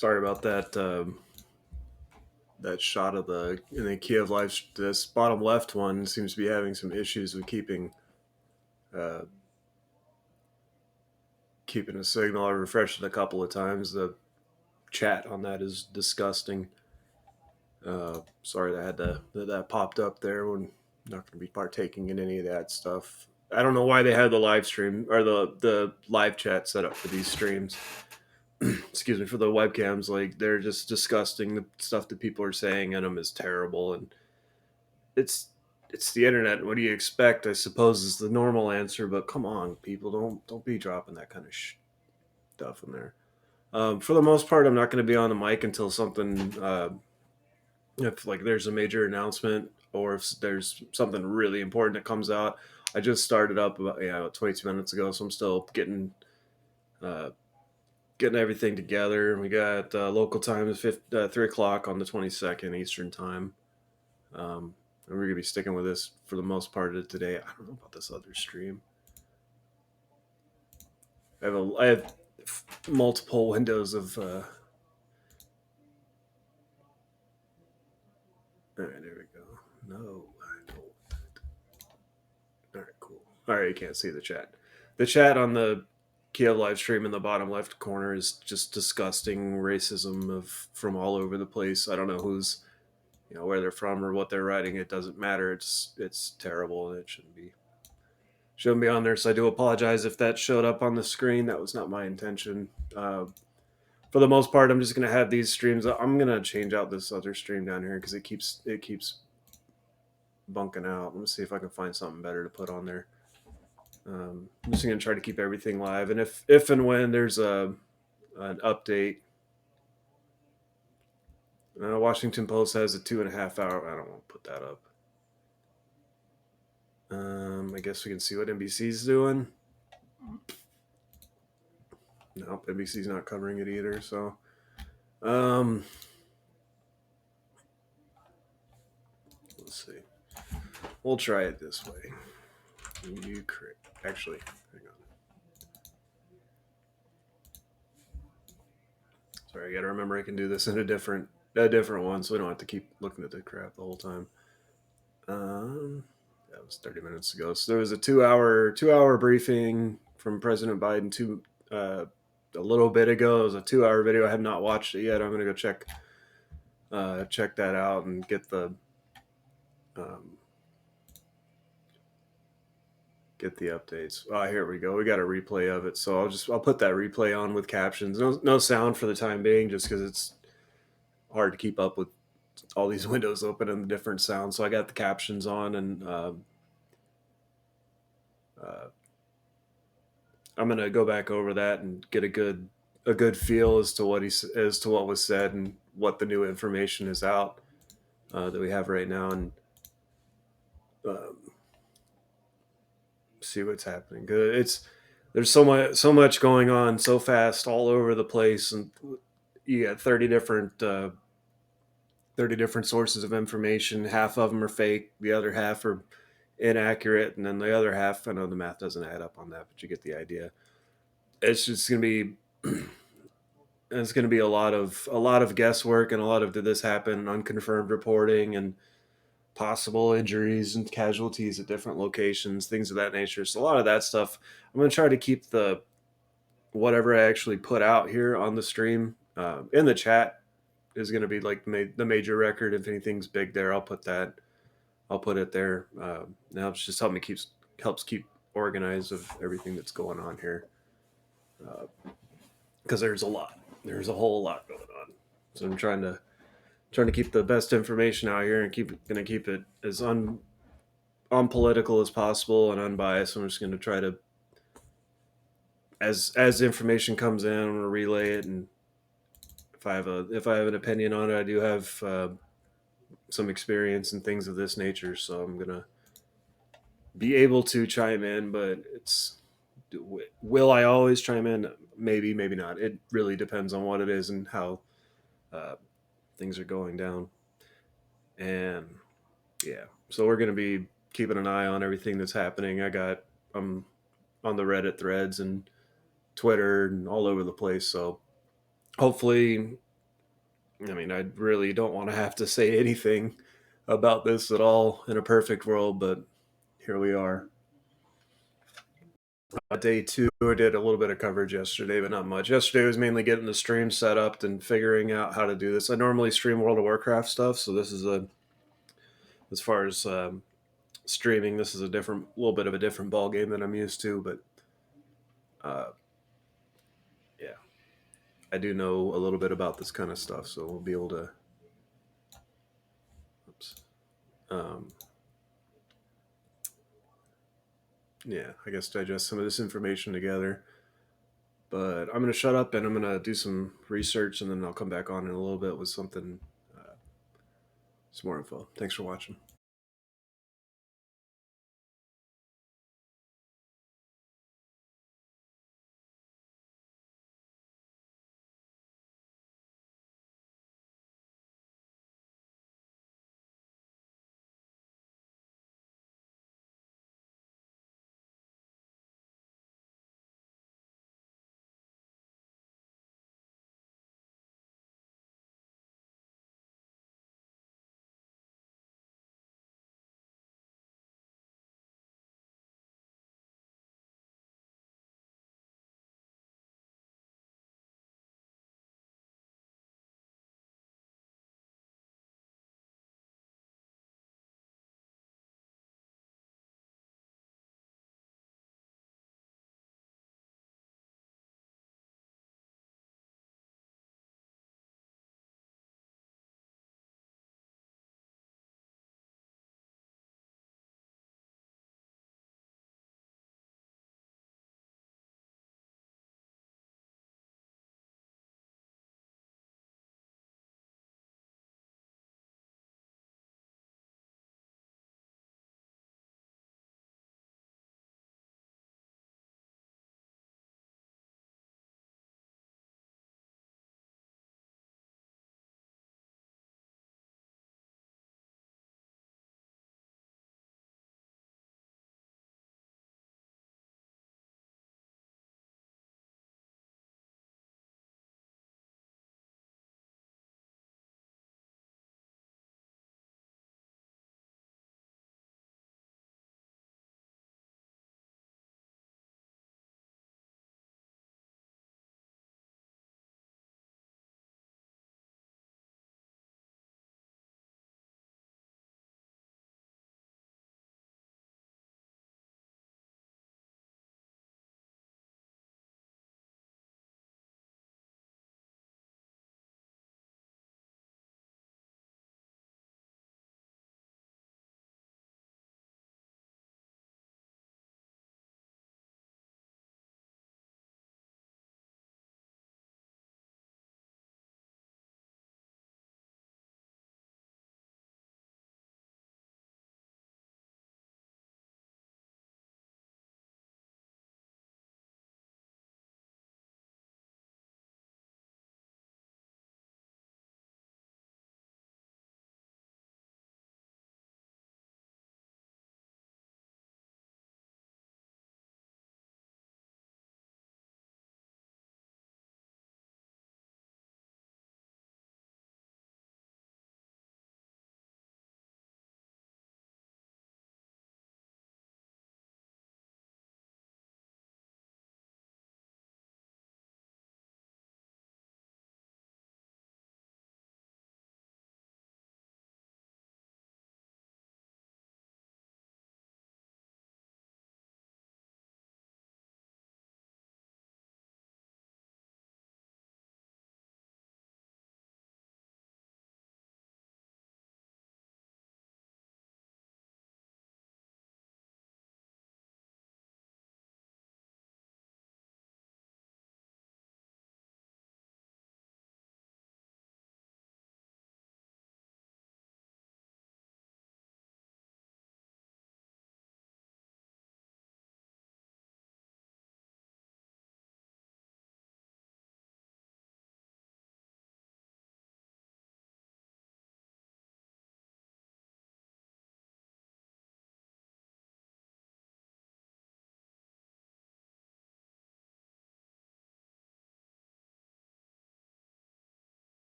Sorry about that. That shot of in the Kiev live. This bottom left one seems to be having some issues with uh, keeping a signal. I refreshed it a couple of times. The chat on that is disgusting. Sorry that popped up there. We're not going to be partaking in any of that stuff. I don't know why they had the live stream or the live chat set up for these streams. Excuse me, for the webcams. Like, they're just disgusting. The stuff that people are saying in them is terrible, and it's it's the internet. What do you expect? I suppose is the normal answer. But come on, people, don't be dropping that kind of stuff in there. For the most part, I'm not going to be on the mic until something, if like there's a major announcement or if there's something really important that comes out. I just started up about 22 minutes ago, so I'm still uh, getting everything together. We got local time is 3 o'clock on the 22nd Eastern time. And we're gonna be sticking with this for the most part of today. I don't know about this other stream. I have multiple windows of. All right, there we go. No, I don't. All right, cool. All right, you can't see the chat. The chat on the Kiev live stream in the bottom left corner is just disgusting racism of from all over the place. I don't know where they're from or what they're writing. It doesn't matter. It's terrible and it shouldn't be on there. So I do apologize if that showed up on the screen. That was not my intention. For the most part, I'm just gonna have these streams. I'm gonna change out this other stream down here because it keeps bunking out. Let me see if I can find something better to put on there. I'm just gonna try to keep everything live, and if and when there's an update, Washington Post has a 2.5 hour. I don't want to put that up. I guess we can see what NBC's doing. Nope, NBC's not covering it either. So, let's see. We'll try it this way. Actually, hang on. Sorry, I got to remember I can do this in a different one, so we don't have to keep looking at the crap the whole time. That was 30 minutes ago. So there was a 2 hour briefing from President Biden a little bit ago. It was a 2 hour video. I have not watched it yet. I'm gonna go check that out and um, get the updates. Oh, here we go. We got a replay of it, so I'll put that replay on with captions. No sound for the time being, just because it's hard to keep up with all these windows open and the different sounds. So I got the captions on, and I'm gonna go back over that and get a good feel as to what was said and what the new information is out that we have right now, and um, see what's happening. There's so much going on so fast all over the place, and you got 30 different sources of information. Half of them are fake, the other half are inaccurate, and then the other half, I know the math doesn't add up on that, but you get the idea. It's just going to be it's going to be a lot of guesswork and a lot of did this happen, unconfirmed reporting, and possible injuries and casualties at different locations, things of that nature. So a lot of that stuff, I'm going to try to keep the whatever I actually put out here on the stream in the chat is going to be like the major record. If anything's big there, I'll put it there. Now it's just helps keep organized of everything that's going on here, because there's a whole lot going on. So I'm trying to keep the best information out here and gonna keep it as unpolitical as possible and unbiased. I'm just gonna try to, as information comes in, I'm gonna relay it, and if I have an opinion on it, I do have some experience and things of this nature, so I'm gonna be able to chime in. But will I always chime in? Maybe, maybe not. It really depends on what it is and how uh, things are going down. And yeah, so we're gonna be keeping an eye on everything that's happening. I'm on the Reddit threads and Twitter and all over the place. So hopefully I mean, I really don't want to have to say anything about this at all in a perfect world, but here we are. Day two, I did a little bit of coverage yesterday, but not much. Yesterday was mainly getting the stream set up and figuring out how to do this. I normally stream World of Warcraft stuff, so this is as far as streaming, this is a little bit of a different ball game than I'm used to. But uh, yeah, I do know a little bit about this kind of stuff, so we'll be able to, oops, um, yeah, I guess digest some of this information together. But I'm gonna shut up and I'm gonna do some research, and then I'll come back on in a little bit with something, some more info. Thanks for watching.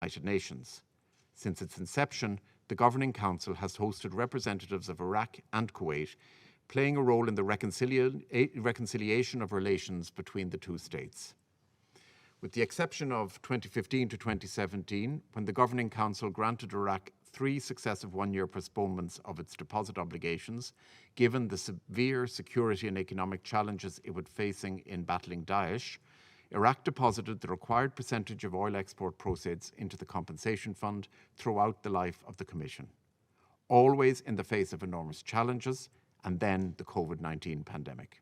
United Nations. Since its inception, the Governing Council has hosted representatives of Iraq and Kuwait, playing a role in the reconciliation of relations between the two states. With the exception of 2015 to 2017, when the Governing Council granted Iraq 3 successive one-year postponements of its deposit obligations, given the severe security and economic challenges it was facing in battling Daesh, Iraq deposited the required percentage of oil export proceeds into the compensation fund throughout the life of the Commission, always in the face of enormous challenges and then the COVID-19 pandemic.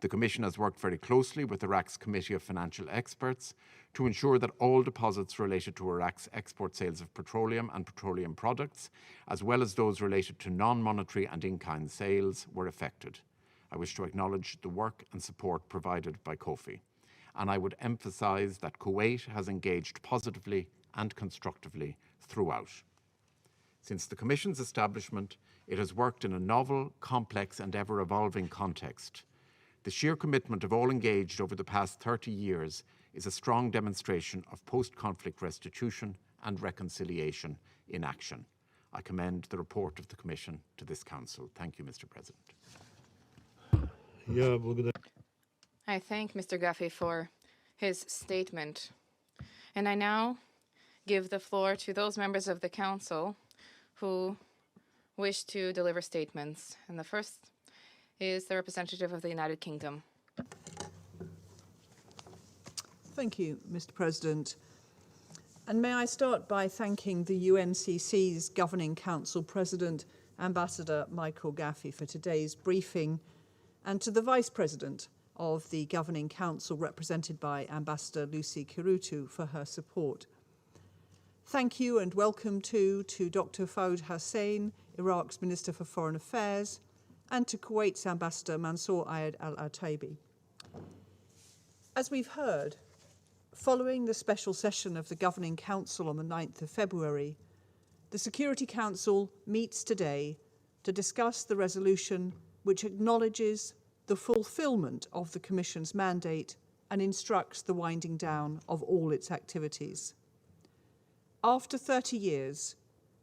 The Commission has worked very closely with Iraq's Committee of Financial Experts to ensure that all deposits related to Iraq's export sales of petroleum and petroleum products, as well as those related to non-monetary and in-kind sales, were effected. I wish to acknowledge the work and support provided by COFI, and I would emphasise that Kuwait has engaged positively and constructively throughout. Since the Commission's establishment, it has worked in a novel, complex and ever-evolving context. The sheer commitment of all engaged over the past 30 years is a strong demonstration of post-conflict restitution and reconciliation in action. I commend the report of the Commission to this Council. Thank you, Mr. President. I thank Mr. Gaffey for his statement. And I now give the floor to those members of the Council who wish to deliver statements. And the first is the representative of the United Kingdom. Thank you, Mr. President. And may I start by thanking the UNCC's Governing Council President, Ambassador Michael Gaffey, for today's briefing, and to the Vice President of the Governing Council, represented by Ambassador Lucy Kirutu, for her support. Thank you and welcome to Dr. Fouad Hussein, Iraq's Minister for Foreign Affairs, and to Kuwait's Ambassador Mansour Ayed Al-Ataibi. As we've heard, following the special session of the Governing Council on the 9th of February, the Security Council meets today to discuss the resolution which acknowledges the fulfilment of the Commission's mandate and instructs the winding down of all its activities. After 30 years,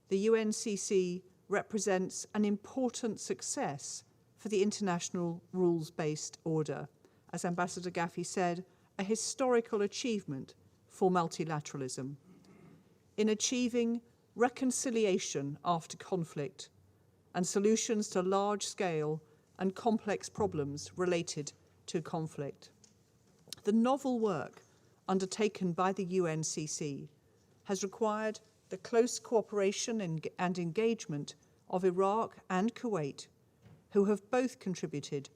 the UNCC represents an important success for the international rules-based order. As Ambassador Gaffey said, a historical achievement for multilateralism in achieving reconciliation after conflict and solutions to large-scale and complex problems related to conflict. The novel work undertaken by the UNCC has required the close cooperation and engagement of Iraq and Kuwait, who have both contributed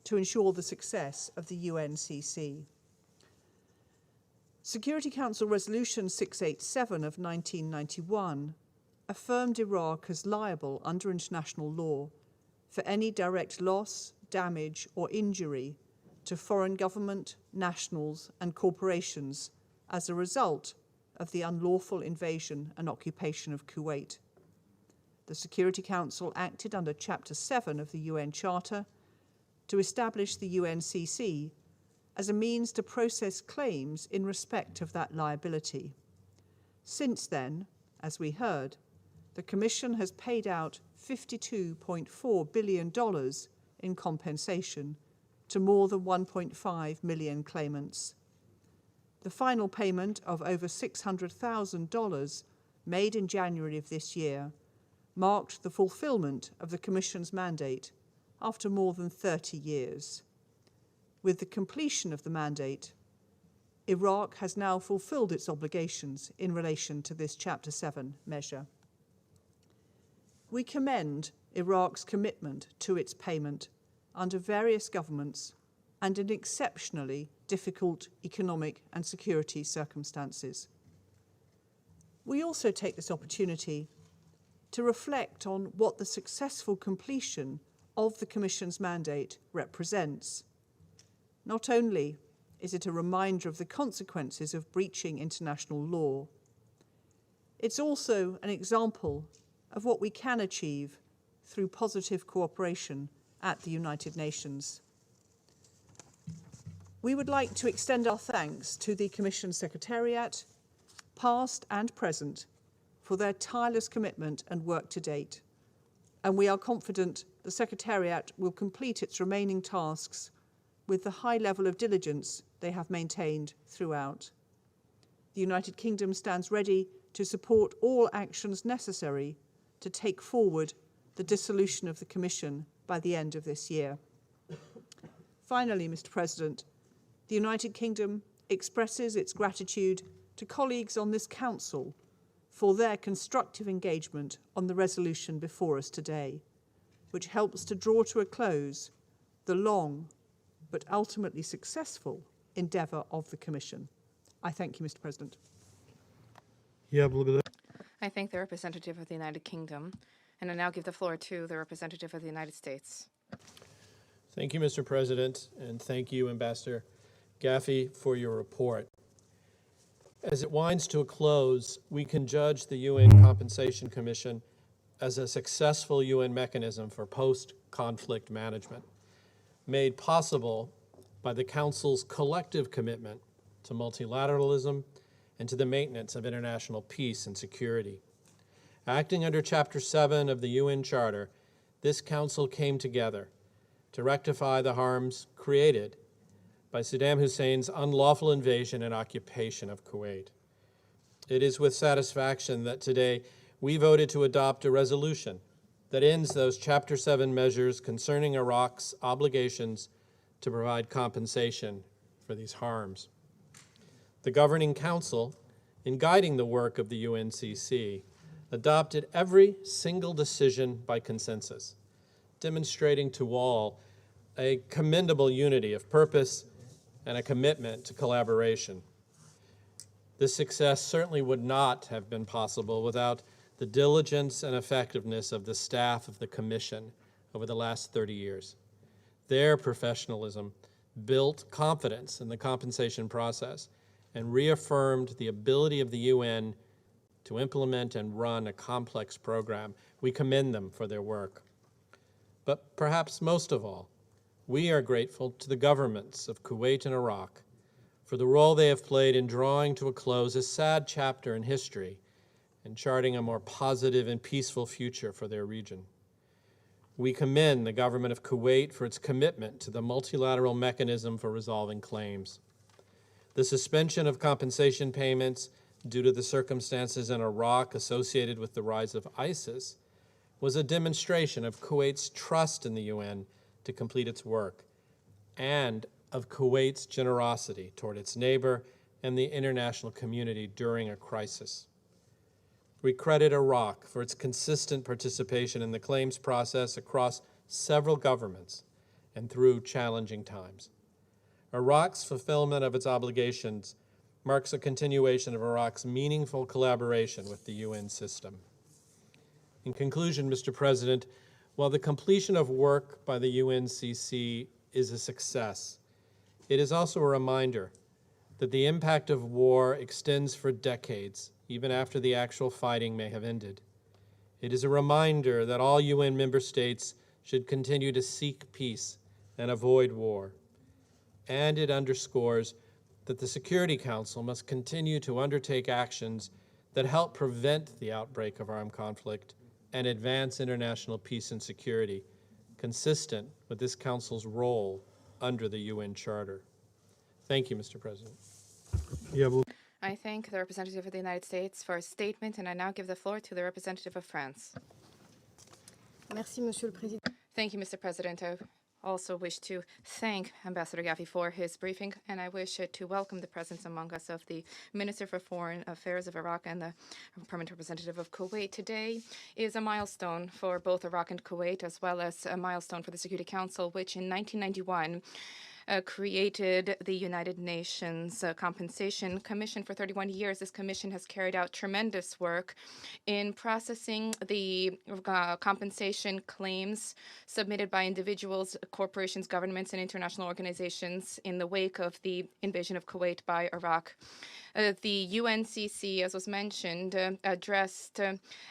to ensure the success of the UNCC. Security Council Resolution 687 of 1991 affirmed Iraq as liable under international law for any direct loss, damage, or injury to foreign government, nationals, and corporations as a result of the unlawful invasion and occupation of Kuwait. The Security Council acted under Chapter 7 of the UN Charter to establish the UNCC as a means to process claims in respect of that liability. Since then, as we heard, the Commission has paid out $52.4 billion in compensation to more than 1.5 million claimants. The final payment of over $600,000 made in January of this year marked the fulfillment of the Commission's mandate after more than 30 years. With the completion of the mandate, Iraq has now fulfilled its obligations in relation to this Chapter 7 measure. We commend Iraq's commitment to its payment under various governments and in exceptionally difficult economic and security circumstances. We also take this opportunity to reflect on what the successful completion of the Commission's mandate represents. Not only is it a reminder of the consequences of breaching international law, it's also an example of what we can achieve through positive cooperation at the United Nations. We would like to extend our thanks to the Commission Secretariat, past and present, for their tireless commitment and work to date. And we are confident the Secretariat will complete its remaining tasks with the high level of diligence they have maintained throughout. The United Kingdom stands ready to support all actions necessary to take forward the dissolution of the Commission by the end of this year. Finally, Mr. President, the United Kingdom expresses its gratitude to colleagues on this Council for their constructive engagement on the resolution before us today, which helps to draw to a close the long but ultimately successful endeavour of the Commission. I thank you, Mr. President. I thank the representative of the United Kingdom, and I now give the floor to the representative of the United States. Thank you, Mr. President, and thank you, Ambassador Gaffey, for your report. As it winds to a close, we can judge the UN Compensation Commission as a successful UN mechanism for post-conflict management, made possible by the Council's collective commitment to multilateralism and to the maintenance of international peace and security. Acting under Chapter 7 of the UN Charter, this Council came together to rectify the harms created by Saddam Hussein's unlawful invasion and occupation of Kuwait. It is with satisfaction that today we voted to adopt a resolution that ends those Chapter 7 measures concerning Iraq's obligations to provide compensation for these harms. The Governing Council, in guiding the work of the UNCC, adopted every single decision by consensus, demonstrating to all a commendable unity of purpose and a commitment to collaboration. This success certainly would not have been possible without the diligence and effectiveness of the staff of the Commission over the last 30 years. Their professionalism built confidence in the compensation process and reaffirmed the ability of the UN to implement and run a complex program. We commend them for their work. But perhaps most of all, we are grateful to the governments of Kuwait and Iraq for the role they have played in drawing to a close a sad chapter in history and charting a more positive and peaceful future for their region. We commend the government of Kuwait for its commitment to the multilateral mechanism for resolving claims. The suspension of compensation payments due to the circumstances in Iraq associated with the rise of ISIS was a demonstration of Kuwait's trust in the UN to complete its work, and of Kuwait's generosity toward its neighbor and the international community during a crisis. We credit Iraq for its consistent participation in the claims process across several governments and through challenging times. Iraq's fulfillment of its obligations marks a continuation of Iraq's meaningful collaboration with the UN system. In conclusion, Mr. President, while the completion of work by the UNCC is a success, it is also a reminder that the impact of war extends for decades, even after the actual fighting may have ended. It is a reminder that all UN member states should continue to seek peace and avoid war. And it underscores that the Security Council must continue to undertake actions that help prevent the outbreak of armed conflict and advance international peace and security, consistent with this Council's role under the UN Charter. Thank you, Mr. President. I thank the representative of the United States for his statement, and I now give the floor to the representative of France. Merci, Monsieur le Président. Thank you, Mr. President. I also wish to thank Ambassador Gaffey for his briefing, and I wish to welcome the presence among us of the Minister for Foreign Affairs of Iraq and the Permanent Representative of Kuwait. Today is a milestone for both Iraq and Kuwait, as well as a milestone for the Security Council, which in 1991 created the United Nations Compensation Commission. For 31 years, this commission has carried out tremendous work in processing the compensation claims submitted by individuals, corporations, governments, and international organizations in the wake of the invasion of Kuwait by Iraq. The UNCC, as was mentioned, addressed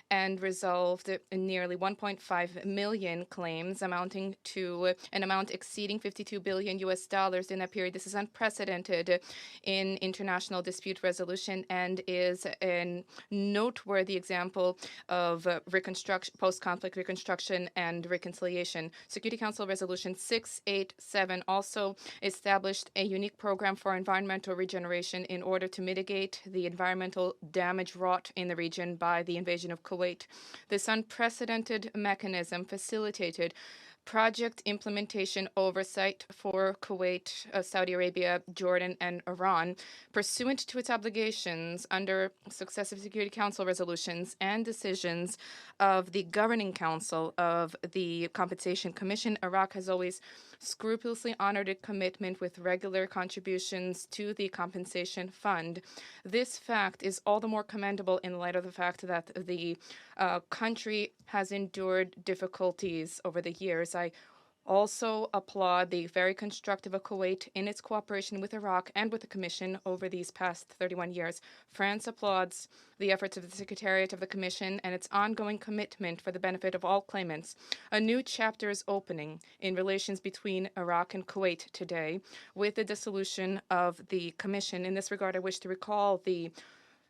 and resolved nearly 1.5 million claims, amounting to an amount exceeding 52 billion US dollars in that period. This is unprecedented in international dispute resolution and is a noteworthy example of reconstruction, post-conflict reconstruction and reconciliation. Security Council Resolution 687 also established a unique program for environmental regeneration in order to mitigate the environmental damage wrought in the region by the invasion of Kuwait. This unprecedented mechanism facilitated project implementation oversight for Kuwait, Saudi Arabia, Jordan, and Iran, pursuant to its obligations under successive Security Council resolutions and decisions of the Governing Council of the Compensation Commission. Iraq has always scrupulously honored its commitment with regular contributions to the compensation fund. This fact is all the more commendable in light of the fact that the country has endured difficulties over the years. I also applaud the very constructive of Kuwait in its cooperation with Iraq and with the Commission over these past 31 years. France applauds the efforts of the Secretariat of the Commission and its ongoing commitment for the benefit of all claimants. A new chapter is opening in relations between Iraq and Kuwait today with the dissolution of the Commission. In this regard, I wish to recall the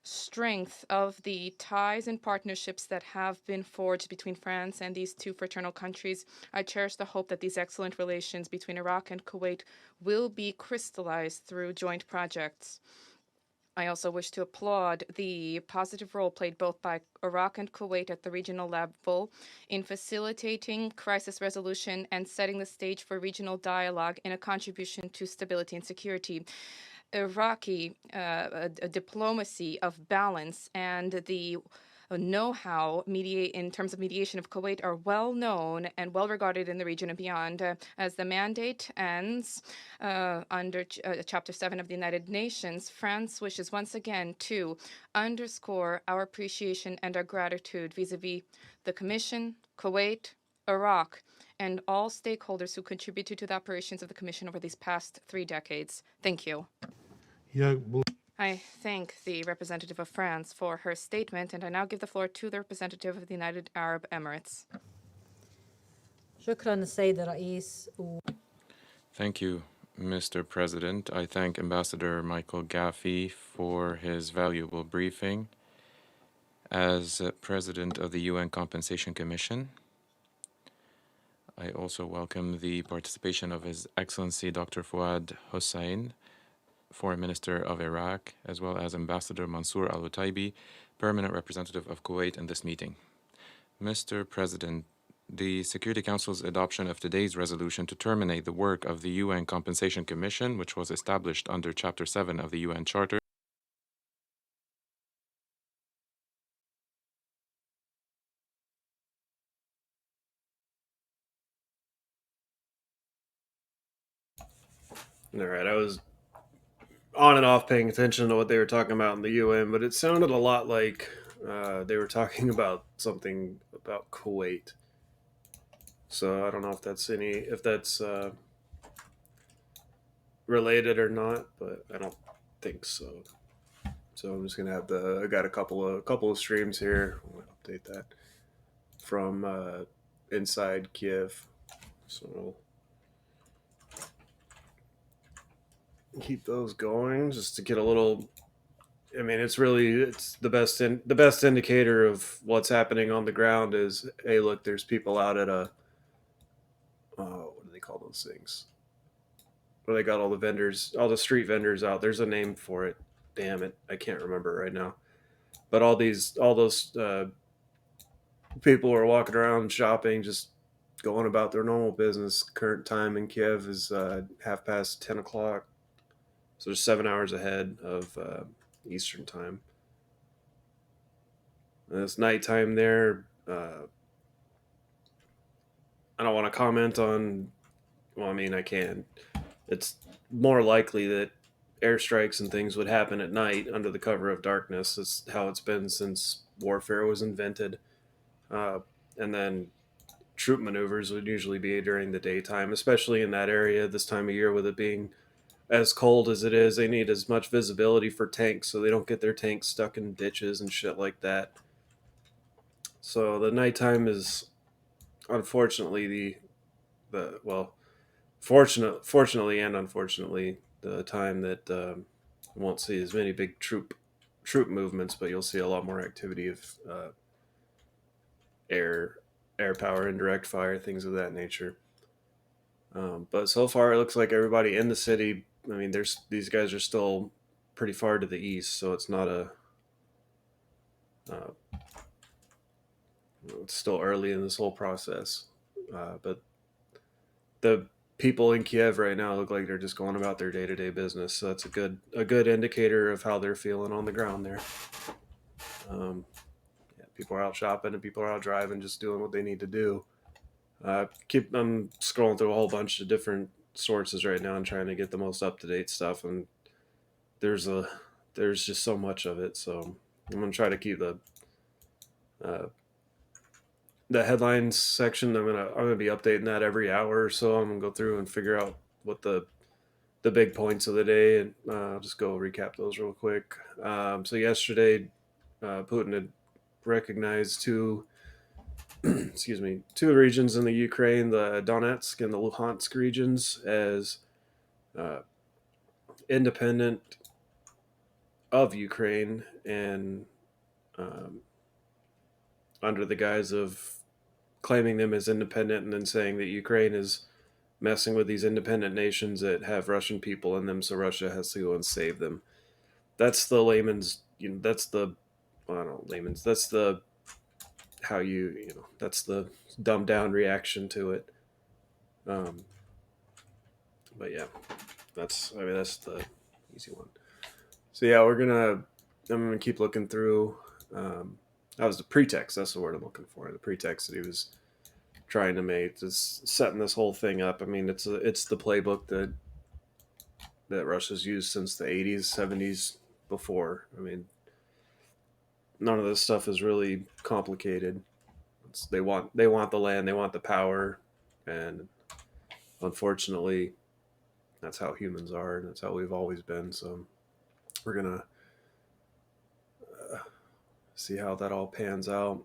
strength of the ties and partnerships that have been forged between France and these two fraternal countries. I cherish the hope that these excellent relations between Iraq and Kuwait will be crystallized through joint projects. I also wish to applaud the positive role played both by Iraq and Kuwait at the regional level in facilitating crisis resolution and setting the stage for regional dialogue in a contribution to stability and security. Iraqi diplomacy of balance and the know-how in terms of mediation of Kuwait are well known and well regarded in the region and beyond. As the mandate ends under Chapter 7 of the United Nations, France wishes once again to underscore our appreciation and our gratitude vis-a-vis the Commission, Kuwait, Iraq, and all stakeholders who contributed to the operations of the Commission over these past 3 decades. Thank you. I thank the representative of France for her statement, and I now give the floor to the representative of the United Arab Emirates. شكرا السيد الرئيس. Thank you, Mr. President. I thank Ambassador Michael Gaffey for his valuable briefing. As President of the UN Compensation Commission, I also welcome the participation of His Excellency Dr. Fuad Hussein, Foreign Minister of Iraq, as well as Ambassador Mansour Al-Utaibi, Permanent Representative of Kuwait in this meeting. Mr. President, the Security Council's adoption of today's resolution to terminate the work of the UN Compensation Commission, which was established under Chapter 7 of the UN Charter, All right, I was on and off paying attention to what they were talking about in the UN, but it sounded a lot like they were talking about something about Kuwait. So I don't know if that's related or not, but I don't think so. So I'm just gonna have I got a couple of streams here. I'm gonna update that from inside Kiev. So keep those going just to get a little. I mean, it's the best indicator of what's happening on the ground is, hey, look, there's people out at a what do they call those things? Where they got all the vendors, all the street vendors out. There's a name for it. Damn it, I can't remember right now. But all those people are walking around shopping, just going about their normal business. Current time in Kiev is 10:30. So they're 7 hours ahead of Eastern time. And it's nighttime there. I don't want to comment on. Well, I mean, I can. It's more likely that airstrikes and things would happen at night under the cover of darkness. It's how it's been since warfare was invented. And then troop maneuvers would usually be during the daytime, especially in that area this time of year with it being as cold as it is, they need as much visibility for tanks so they don't get their tanks stuck in ditches and shit like that. So the nighttime is unfortunately the well, fortunately and unfortunately the time that won't see as many big troop movements, but you'll see a lot more activity of air power, indirect fire, things of that nature. But so far, it looks like everybody in the city. I mean, these guys are still pretty far to the east, so it's not a. It's still early in this whole process, but the people in Kiev right now look like they're just going about their day-to-day business. So that's a good indicator of how they're feeling on the ground there. Yeah, people are out shopping and people are out driving, just doing what they need to do. I'm scrolling through a whole bunch of different sources right now and trying to get the most up-to-date stuff, and there's just so much of it. So I'm gonna try to keep the headlines section. I'm gonna be updating that every hour or so. I'm gonna go through and figure out what the big points of the day, and I'll just go recap those real quick. So yesterday, Putin had recognized two regions in the Ukraine, the Donetsk and the Luhansk regions, as independent of Ukraine, and under the guise of claiming them as independent and then saying that Ukraine is messing with these independent nations that have Russian people in them, so Russia has to go and save them. That's the layman's, that's the, I don't know, layman's, that's the, how that's the dumbed down reaction to it. But yeah, that's the easy one. So yeah, I'm gonna keep looking through. That was the pretext. That's the word I'm looking for. The pretext that he was trying to make, just setting this whole thing up. I mean, it's the playbook that Russia's used since the 80s, 70s before. I mean, none of this stuff is really complicated. They want the land, they want the power, and unfortunately, that's how humans are, and that's how we've always been. So we're gonna see how that all pans out.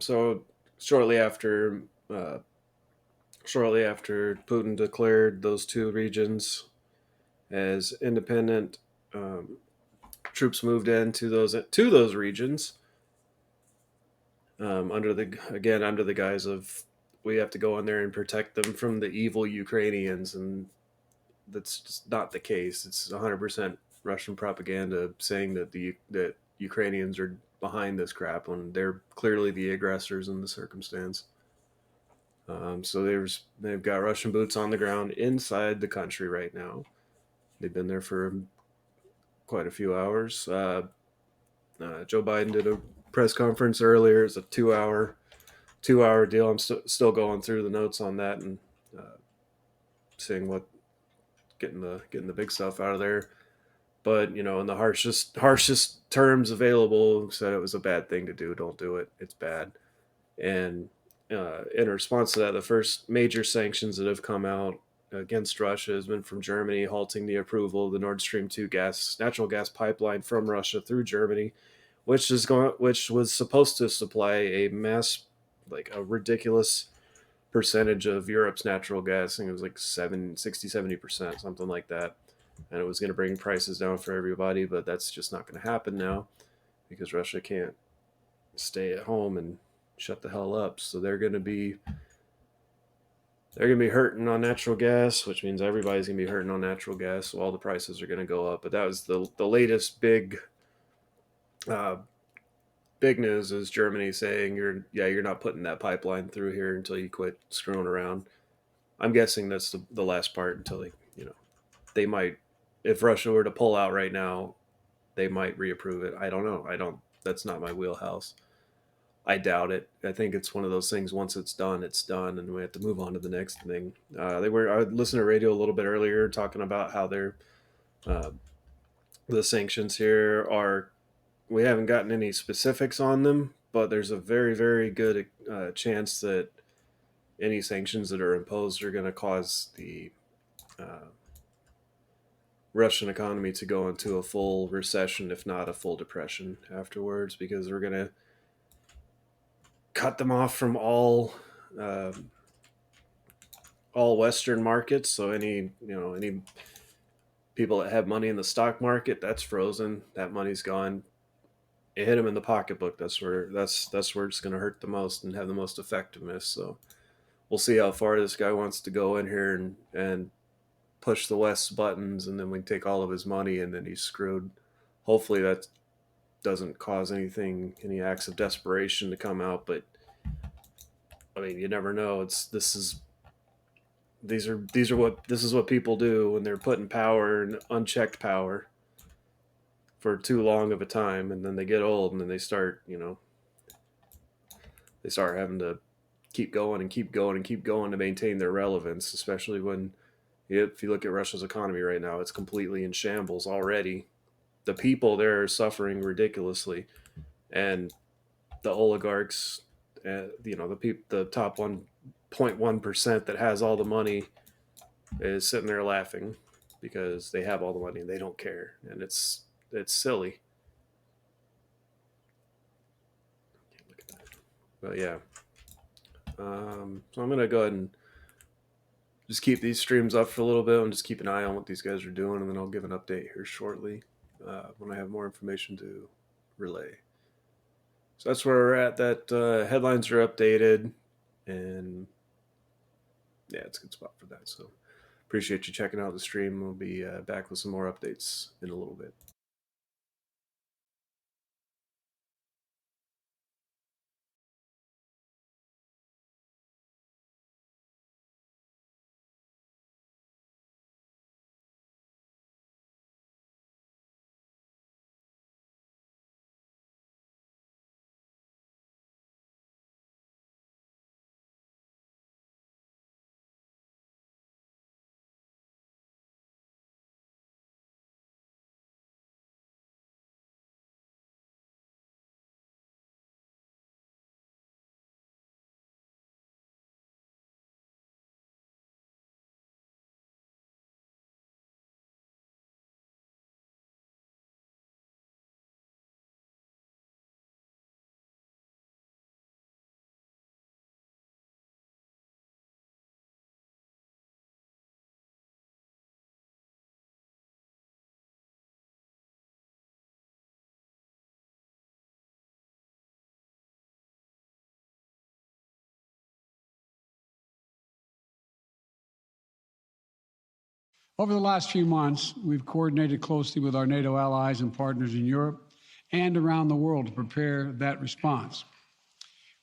So shortly after Putin declared those two regions as independent, troops moved into those regions under the guise of, we have to go in there and protect them from the evil Ukrainians, and that's just not the case. It's 100% Russian propaganda saying that Ukrainians are behind this crap when they're clearly the aggressors in the circumstance. So they've got Russian boots on the ground inside the country right now. They've been there for quite a few hours. Joe Biden did a press conference earlier. It's a 2-hour deal. I'm still going through the notes on that and seeing what getting the big stuff out of there. But in the harshest terms available, said it was a bad thing to do. Don't do it. It's bad. And in response to that, the first major sanctions that have come out against Russia has been from Germany, halting the approval of the Nord Stream 2 natural gas pipeline from Russia through Germany, which was supposed to supply a ridiculous percentage of Europe's natural gas. I think it was like 70%, something like that. And it was going to bring prices down for everybody, but that's just not going to happen now because Russia can't stay at home and shut the hell up. So they're going to be hurting on natural gas, which means everybody's going to be hurting on natural gas. So all the prices are going to go up. But that was the latest big news is Germany saying you're not putting that pipeline through here until you quit screwing around. I'm guessing that's the last part until they might, if Russia were to pull out right now, they might reapprove it. I don't know. That's not my wheelhouse. I doubt it. I think it's one of those things. Once it's done, and we have to move on to the next thing. I listened to radio a little bit earlier talking about how they're the sanctions here are. We haven't gotten any specifics on them, but there's a very, very good chance that any sanctions that are imposed are going to cause the Russian economy to go into a full recession, if not a full depression afterwards, because we're going to cut them off from uh, all Western markets. So any people that have money in the stock market, that's frozen. That money's gone. It hit them in the pocketbook. That's where it's going to hurt the most and have the most effectiveness. So we'll see how far this guy wants to go in here and push the West's buttons, and then we take all of his money, and then he's screwed. Hopefully that doesn't cause any acts of desperation to come out, but I mean, you never know. This is what people do when they're put in power and unchecked power for too long of a time, and then they get old, and then they start having to keep going and keep going and keep going to maintain their relevance, especially when if you look at Russia's economy right now, it's completely in shambles already. The people there are suffering ridiculously, and the oligarchs, the top 1.1% that has all the money is sitting there laughing because they have all the money and they don't care, and it's silly. Look at that. But yeah, so I'm gonna go ahead and just keep these streams up for a little bit and just keep an eye on what these guys are doing, and then I'll give an update here shortly when I have more information to relay. So that's where we're at. That headlines are updated, and yeah, it's a good spot for that. So appreciate you checking out the stream. We'll be back with some more updates in a little bit. Over the last few months, we've coordinated closely with our NATO allies and partners in Europe and around the world to prepare that response.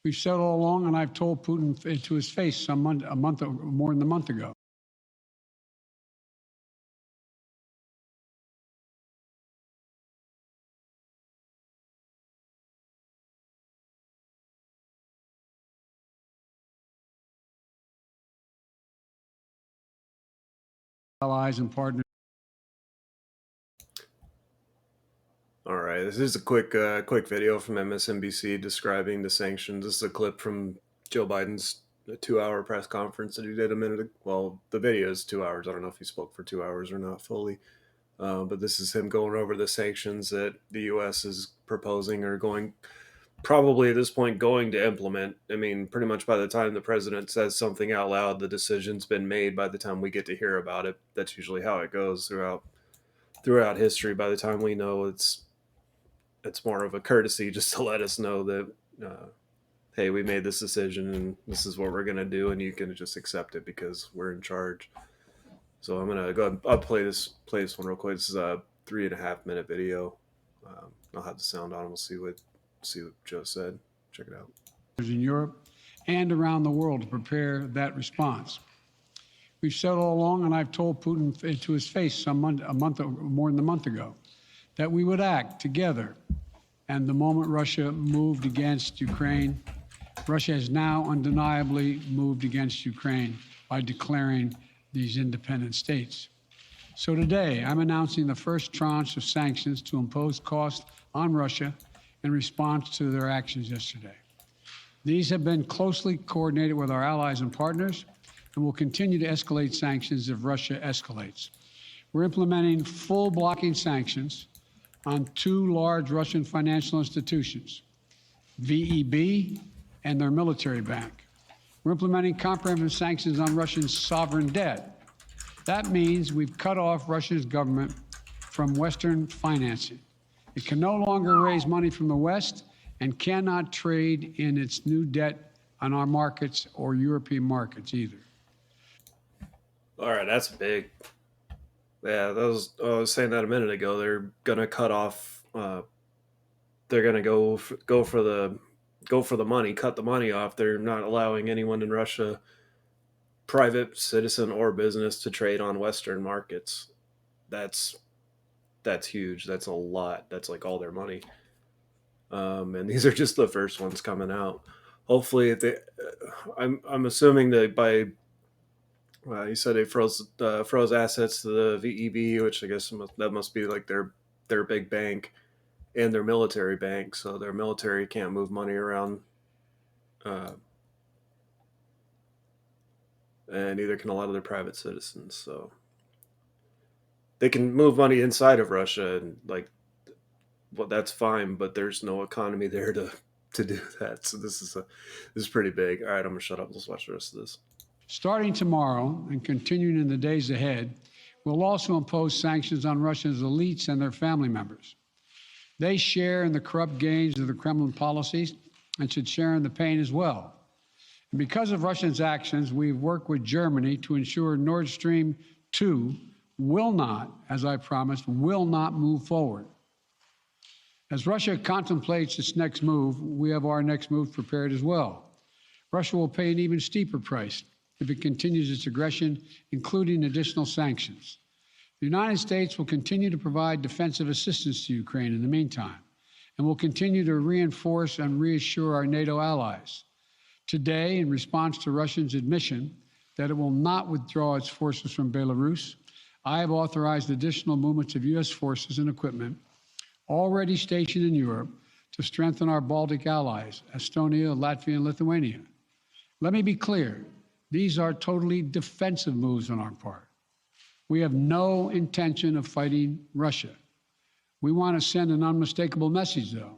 We've said all along, and I've told Putin to his face more than a month ago, allies and partners. All right, this is a quick video from MSNBC describing the sanctions. This is a clip from Joe Biden's 2-hour press conference that he did a minute ago. Well, the video is 2 hours. I don't know if he spoke for 2 hours or not fully. But this is him going over the sanctions that the U.S. is proposing or probably at this point going to implement. I mean, pretty much by the time the president says something out loud, the decision's been made by the time we get to hear about it. That's usually how it goes throughout history. By the time we know, it's more of a courtesy just to let us know that, hey, we made this decision and this is what we're going to do, and you can just accept it because we're in charge. So I'm going to go ahead, I'll play this one real quick. This is a 3.5 minute video. I'll have the sound on and we'll see what Joe said. Check it out. In Europe and around the world to prepare that response. We've said all along, and I've told Putin to his face more than a month ago, that we would act together. And the moment Russia moved against Ukraine, Russia has now undeniably moved against Ukraine by declaring these independent states. So today, I'm announcing the first tranche of sanctions to impose costs on Russia in response to their actions yesterday. These have been closely coordinated with our allies and partners, and will continue to escalate sanctions if Russia escalates. we're implementing full blocking sanctions on 2 large Russian financial institutions, VEB and their military bank. We're implementing comprehensive sanctions on Russian sovereign debt. That means we've cut off Russia's government from Western financing. It can no longer raise money from the West and cannot trade in its new debt on our markets or European markets either. All right, that's big. Yeah, I was saying that a minute ago. They're gonna cut off. They're gonna go for the money, cut the money off. They're not allowing anyone in Russia, private citizen or business, to trade on Western markets. That's huge. That's a lot. That's like all their money. And these are just the first ones coming out. Hopefully, if they, I'm assuming that by you said they froze assets to the VEB, which I guess that must be like their big bank and their military bank. So their military can't move money around, and neither can a lot of their private citizens. So they can move money inside of Russia, and like, well, that's fine. But there's no economy there to do that. So this is pretty big. All right, I'm gonna shut up. Let's watch the rest of this. Starting tomorrow and continuing in the days ahead, we'll also impose sanctions on Russia's elites and their family members. They share in the corrupt gains of the Kremlin policies and should share in the pain as well. And because of Russia's actions, we've worked with Germany to ensure Nord Stream 2 will not, as I promised, will not move forward. As Russia contemplates its next move, we have our next move prepared as well. Russia will pay an even steeper price if it continues its aggression, including additional sanctions. The United States will continue to provide defensive assistance to Ukraine in the meantime, and will continue to reinforce and reassure our NATO allies. Today, in response to Russia's admission that it will not withdraw its forces from Belarus, I have authorized additional movements of U.S. forces and equipment already stationed in Europe to strengthen our Baltic allies, Estonia, Latvia, and Lithuania. Let me be clear. These are totally defensive moves on our part. We have no intention of fighting Russia. We want to send an unmistakable message, though,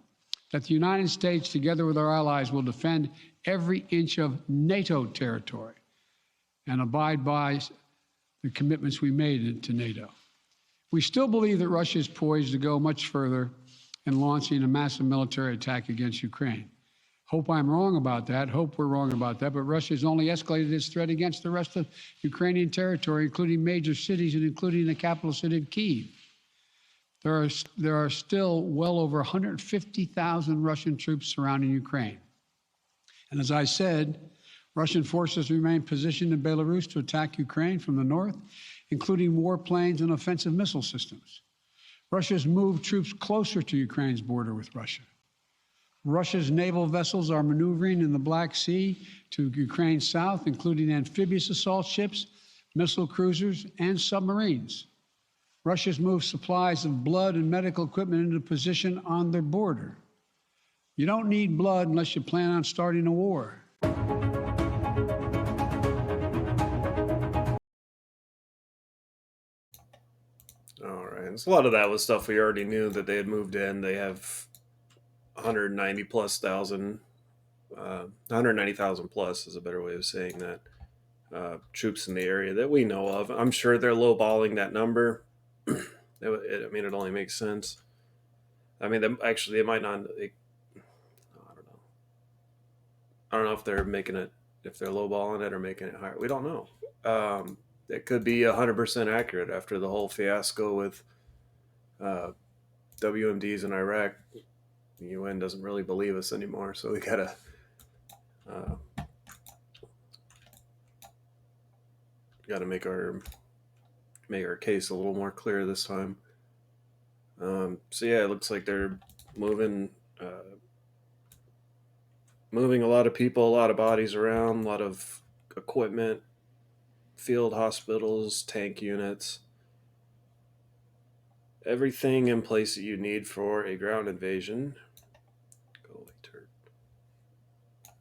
that the United States, together with our allies, will defend every inch of NATO territory and abide by the commitments we made to NATO. We still believe that Russia is poised to go much further in launching a massive military attack against Ukraine. Hope I'm wrong about that. Hope we're wrong about that. But Russia has only escalated its threat against the rest of Ukrainian territory, including major cities and including the capital city of Kyiv. There are still well over 150,000 Russian troops surrounding Ukraine. And as I said, Russian forces remain positioned in Belarus to attack Ukraine from the north, including warplanes and offensive missile systems. Russia's moved troops closer to Ukraine's border with Russia. Russia's naval vessels are maneuvering in the Black Sea to Ukraine's south, including amphibious assault ships, missile cruisers, and submarines. Russia's moved supplies of blood and medical equipment into position on their border. You don't need blood unless you plan on starting a war. All right, so a lot of that was stuff we already knew that they had moved in. They have 190,000 plus is a better way of saying that, troops in the area that we know of. I'm sure they're lowballing that number. It only makes sense. I mean, they might not. I don't know if they're making it, if they're lowballing it or making it higher. We don't know. It could be 100% accurate after the whole fiasco with WMDs in Iraq. The UN doesn't really believe us anymore, so we gotta make our case a little more clear this time. So yeah, it looks like they're moving a lot of people, a lot of bodies around, a lot of equipment, field hospitals, tank units, everything in place that you need for a ground invasion. Go away, turd.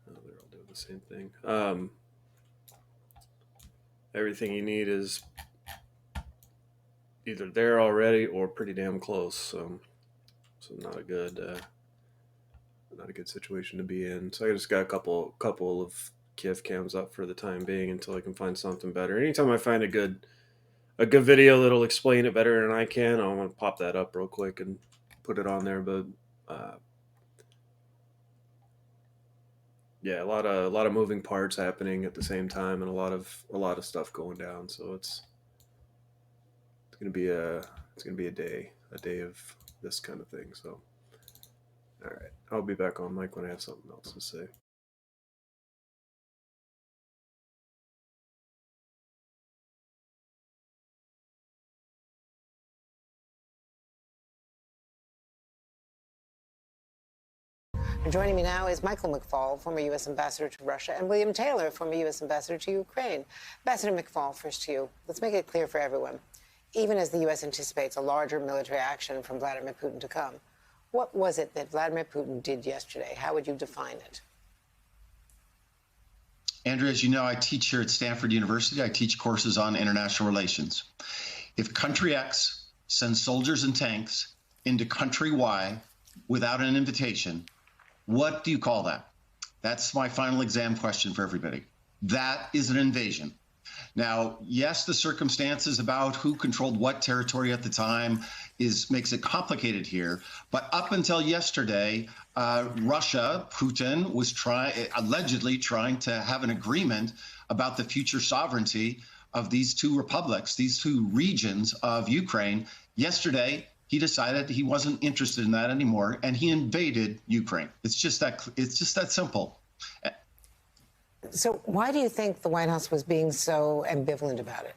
Oh, they're all doing the same thing. Everything you need is either there already or pretty damn close. So not a good situation to be in. So I just got a couple of Kiev cams up for the time being until I can find something better. Anytime I find a good video that'll explain it better than I can, I want to pop that up real quick and put it on there. But yeah, a lot of moving parts happening at the same time, and a lot of stuff going down. So it's gonna be a day of this kind of thing. So all right, I'll be back on mic when I have something else to say. Joining me now is Michael McFaul, former U.S. ambassador to Russia, and William Taylor, former U.S. ambassador to Ukraine. Ambassador McFaul, first to you. Let's make it clear for everyone. Even as the U.S. anticipates a larger military action from Vladimir Putin to come, what was it that Vladimir Putin did yesterday? How would you define it? Andrea, as you know, I teach here at Stanford University. I teach courses on international relations. If country X sends soldiers and tanks into country Y without an invitation, what do you call that? That's my final exam question for everybody. That is an invasion. Now, yes, the circumstances about who controlled what territory at the time makes it complicated here. But up until yesterday, Russia, Putin, was allegedly trying to have an agreement about the future sovereignty of these two republics, these two regions of Ukraine. Yesterday, he decided he wasn't interested in that anymore, and he invaded Ukraine. It's just that simple. So why do you think the White House was being so ambivalent about it?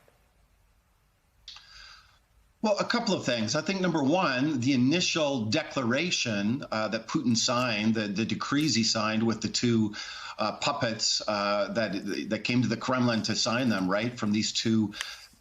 Well, a couple of things. I think, number one, the initial declaration that Putin signed, the decrees he signed with the two puppets that came to the Kremlin to sign them, right, from these two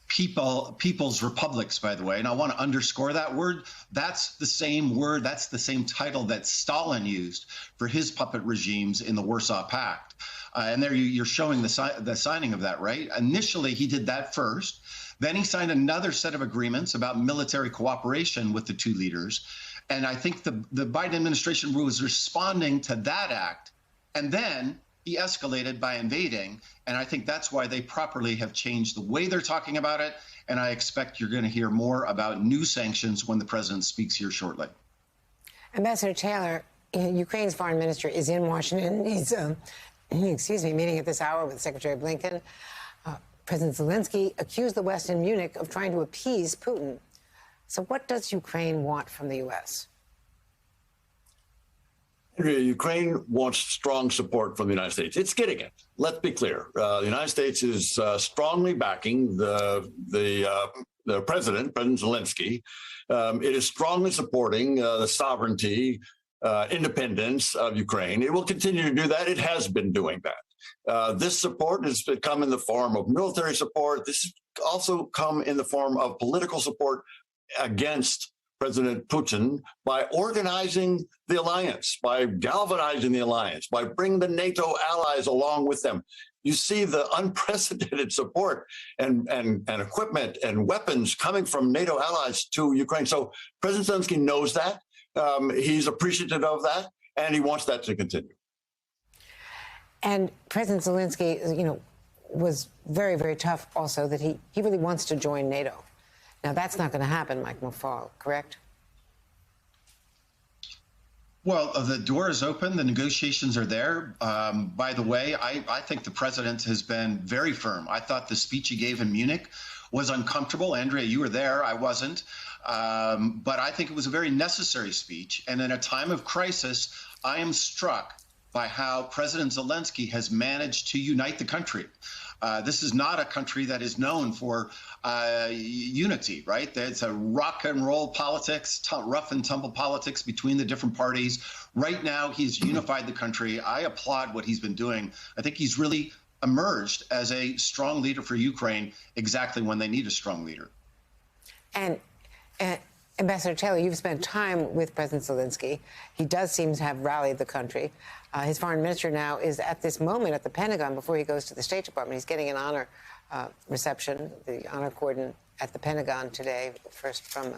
people's republics, by the way. And I want to underscore that word. That's the same word. That's the same title that Stalin used for his puppet regimes in the Warsaw Pact. And there you're showing the signing of that, right? Initially, he did that first. Then he signed another set of agreements about military cooperation with the two leaders. And I think the Biden administration was responding to that act. And then he escalated by invading. And I think that's why they properly have changed the way they're talking about it. And I expect you're going to hear more about new sanctions when the president speaks here shortly. Ambassador Taylor, Ukraine's foreign minister is in Washington. He's, meeting at this hour with Secretary Blinken. President Zelensky accused the West in Munich of trying to appease Putin. So what does Ukraine want from the U.S.? Ukraine wants strong support from the United States. It's getting it. Let's be clear. The United States is strongly backing the President Zelensky. It is strongly supporting the sovereignty, independence of Ukraine. It will continue to do that. It has been doing that. This support has come in the form of military support. This has also come in the form of political support against President Putin by organizing the alliance, by galvanizing the alliance, by bringing the NATO allies along with them. You see the unprecedented support and equipment and weapons coming from NATO allies to Ukraine. So President Zelensky knows that. He's appreciative of that, and he wants that to continue. And President Zelensky, was very, very tough also that he really wants to join NATO. Now, that's not going to happen, Mike McFaul, correct? Well, the door is open. The negotiations are there. By the way, I think the president has been very firm. I thought the speech he gave in Munich was uncomfortable. Andrea, you were there. I wasn't. But I think it was a very necessary speech. And in a time of crisis, I am struck by how President Zelensky has managed to unite the country. This is not a country that is known for unity, right? It's a rock and roll politics, rough and tumble politics between the different parties. Right now, he's unified the country. I applaud what he's been doing. I think he's really emerged as a strong leader for Ukraine exactly when they need a strong leader. And Ambassador Taylor, you've spent time with President Zelensky. He does seem to have rallied the country. His foreign minister now is at this moment at the Pentagon before he goes to the State Department. He's getting an honor reception, the honor cordon at the Pentagon today, first from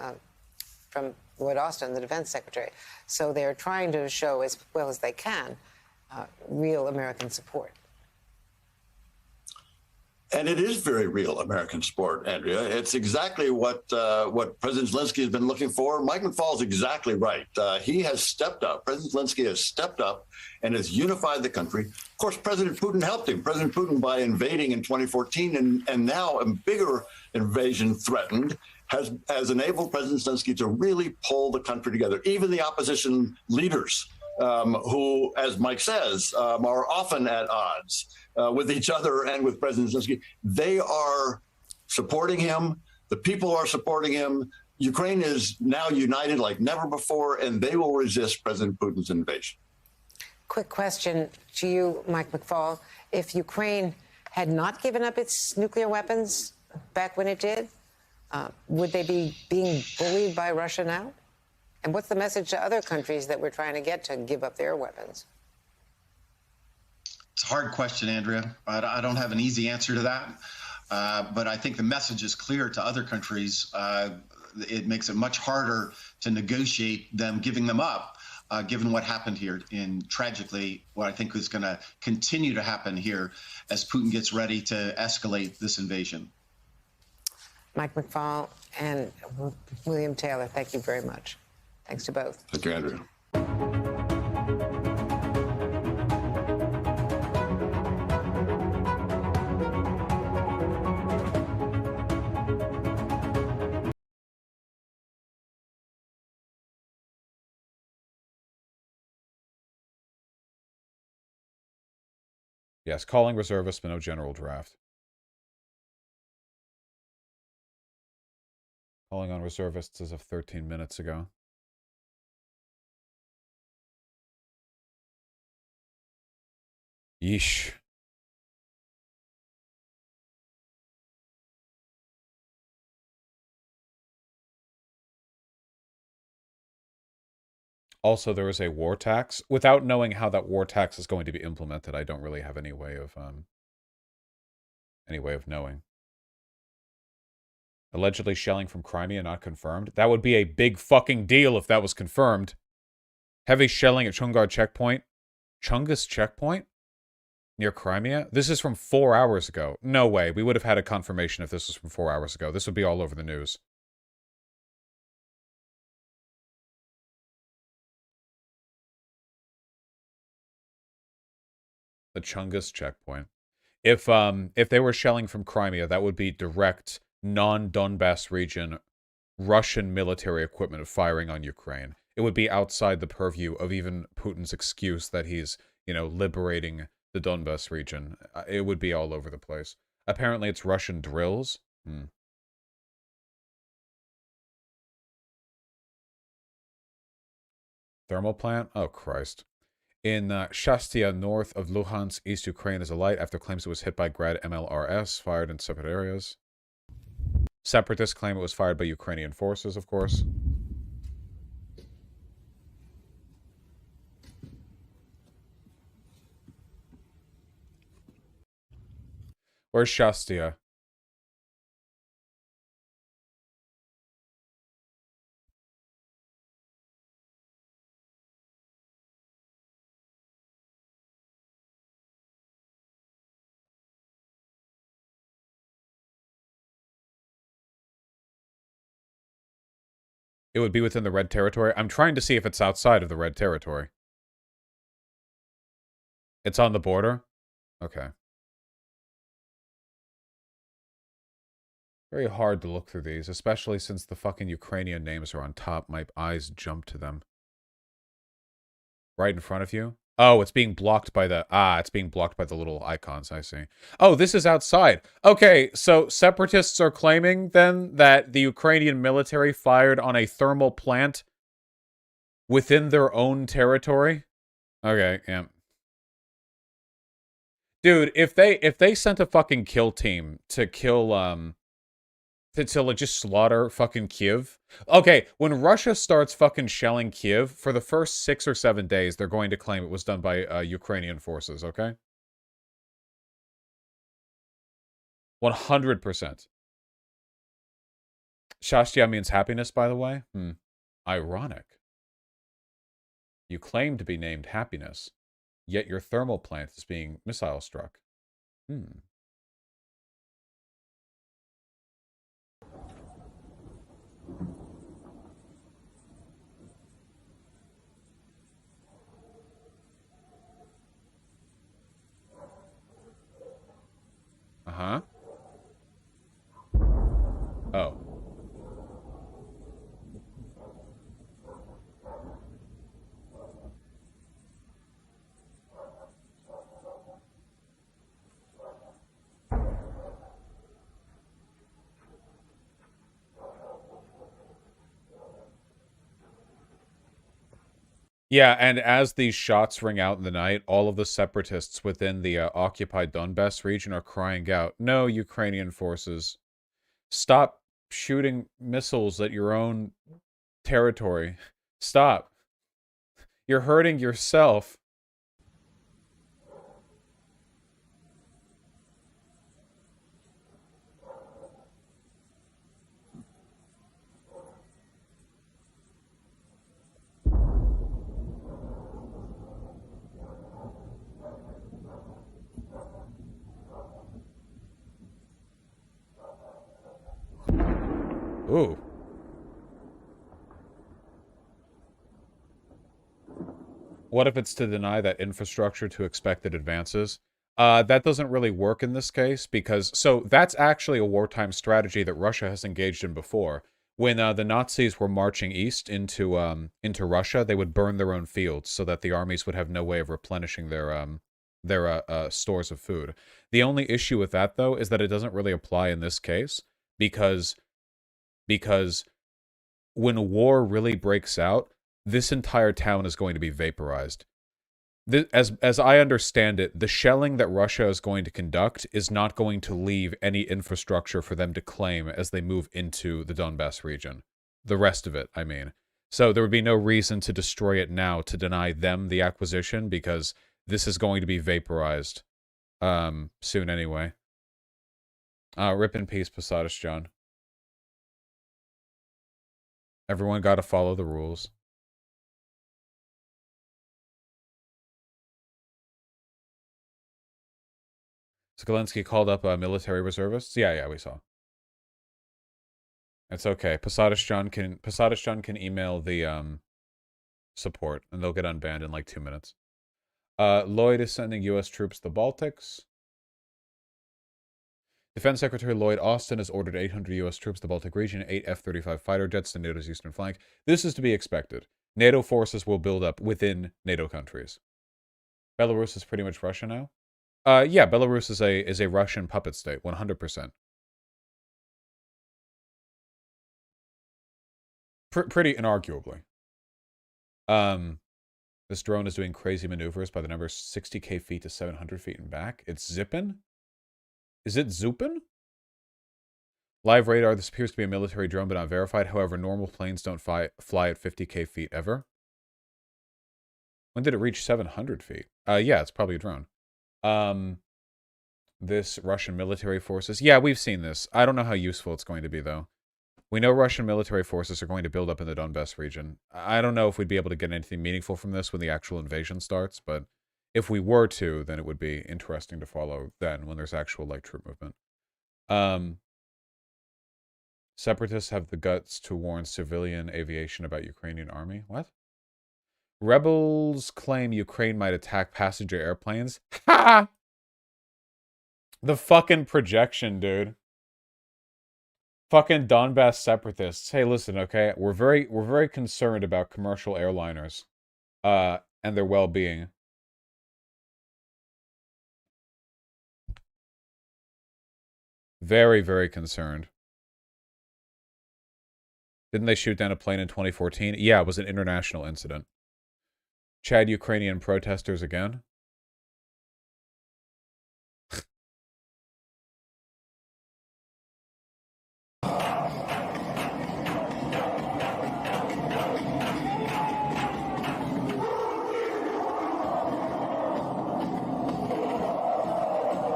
Lloyd Austin, the defense secretary. So they're trying to show as well as they can real American support. And it is very real American support, Andrea. It's exactly what President Zelensky has been looking for. Mike McFaul is exactly right. He has stepped up. President Zelensky has stepped up and has unified the country. Of course, President Putin helped him. President Putin, by invading in 2014 and now a bigger invasion threatened, has enabled President Zelensky to really pull the country together. Even the opposition leaders, who, as Mike says, are often at odds with each other and with President Zelensky, they are supporting him. The people are supporting him. Ukraine is now united like never before, and they will resist President Putin's invasion. Quick question to you, Mike McFaul. If Ukraine had not given up its nuclear weapons back when it did, would they be being bullied by Russia now? And what's the message to other countries that we're trying to get to give up their weapons? It's a hard question, Andrea. I don't have an easy answer to that. But I think the message is clear to other countries. It makes it much harder to negotiate them giving them up, given what happened here in tragically what I think is going to continue to happen here as Putin gets ready to escalate this invasion. Mike McFaul and William Taylor, thank you very much. Thanks to both. Thank you, Andrea. Yes, calling reservists, but no general draft. Calling on reservists as of 13 minutes ago. Yeesh. Also, there is a war tax. Without knowing how that war tax is going to be implemented, I don't really have any way of knowing. Allegedly shelling from Crimea not confirmed. That would be a big fucking deal if that was confirmed. Heavy shelling at Chungar checkpoint. Chungus checkpoint? Near Crimea? This is from 4 hours ago. No way. We would have had a confirmation if this was from 4 hours ago. This would be all over the news. The Chungus checkpoint. If they were shelling from Crimea, that would be direct non-Donbass region Russian military equipment firing on Ukraine. It would be outside the purview of even Putin's excuse that he's, liberating the Donbass region. It would be all over the place. Apparently it's Russian drills. Thermal plant? Oh, Christ. In Shastia, north of Luhansk, East Ukraine, is alight after claims it was hit by Grad MLRS, fired in separate areas. Separatists claim it was fired by Ukrainian forces, of course. Where's Shastia? It would be within the red territory. I'm trying to see if it's outside of the red territory. It's on the border? Okay. Very hard to look through these, especially since the fucking Ukrainian names are on top. My eyes jump to them. Right in front of you? Oh, it's being blocked by the... it's being blocked by the little icons, I see. Oh, this is outside. Okay, so separatists are claiming, then, that the Ukrainian military fired on a thermal plant within their own territory? Okay, yeah. Dude, if they sent a fucking kill team to kill, to like just slaughter fucking Kiev. Okay, when Russia starts fucking shelling Kiev, for the first 6 or 7 days, they're going to claim it was done by Ukrainian forces, okay? 100%. Shastia means happiness, by the way. Ironic. You claim to be named Happiness, yet your thermal plant is being missile struck. Uh-huh. Oh. Yeah, and as these shots ring out in the night, all of the separatists within the occupied Donbass region are crying out, "No, Ukrainian forces, stop shooting missiles at your own territory. Stop. You're hurting yourself." Ooh. What if it's to deny that infrastructure to expected advances? That doesn't really work in this case because... So that's actually a wartime strategy that Russia has engaged in before. When the Nazis were marching east into Russia, they would burn their own fields so that the armies would have no way of replenishing their stores of food. The only issue with that, though, is that it doesn't really apply in this case because when war really breaks out, this entire town is going to be vaporized. As I understand it, the shelling that Russia is going to conduct is not going to leave any infrastructure for them to claim as they move into the Donbass region. The rest of it, I mean. So there would be no reason to destroy it now to deny them the acquisition because this is going to be vaporized soon anyway. Rip in peace, Posadas John. Everyone got to follow the rules. Zelensky called up military reservists. Yeah, we saw. It's okay. Posadas John can email the support, and they'll get unbanned in like 2 minutes. Lloyd is sending U.S. troops to the Baltics. Defense Secretary Lloyd Austin has ordered 800 U.S. troops to the Baltic region, 8 F-35 fighter jets to NATO's eastern flank. This is to be expected. NATO forces will build up within NATO countries. Belarus is pretty much Russia now. Yeah, Belarus is a Russian puppet state, 100%. Pretty inarguably. This drone is doing crazy maneuvers by the number 60k feet to 700 feet and back. It's zipping. Is it zooping? Live radar, this appears to be a military drone, but not verified. However, normal planes don't fly at 50k feet ever. When did it reach 700 feet? Yeah, it's probably a drone. This Russian military forces. Yeah, we've seen this. I don't know how useful it's going to be, though. We know Russian military forces are going to build up in the Donbass region. I don't know if we'd be able to get anything meaningful from this when the actual invasion starts, but if we were to, then it would be interesting to follow then when there's actual light troop movement. Separatists have the guts to warn civilian aviation about Ukrainian army. What? Rebels claim Ukraine might attack passenger airplanes. Ha! The fucking projection, dude. Fucking Donbass separatists. Hey, listen, okay? We're very concerned about commercial airliners and their well-being. Very, very concerned. Didn't they shoot down a plane in 2014? Yeah, it was an international incident. Chad Ukrainian protesters again?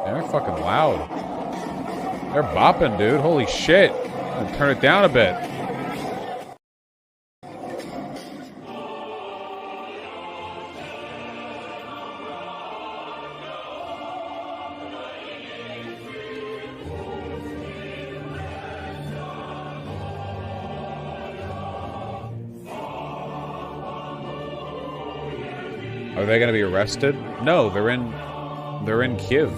They're fucking loud. They're bopping, dude. Holy shit. They're Turn it down a bit. Are they going to be arrested? No, they're in Kiev.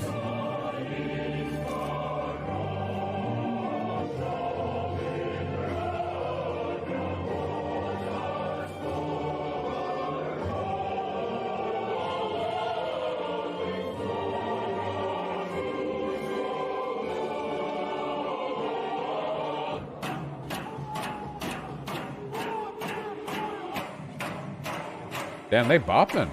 Damn, they bopping.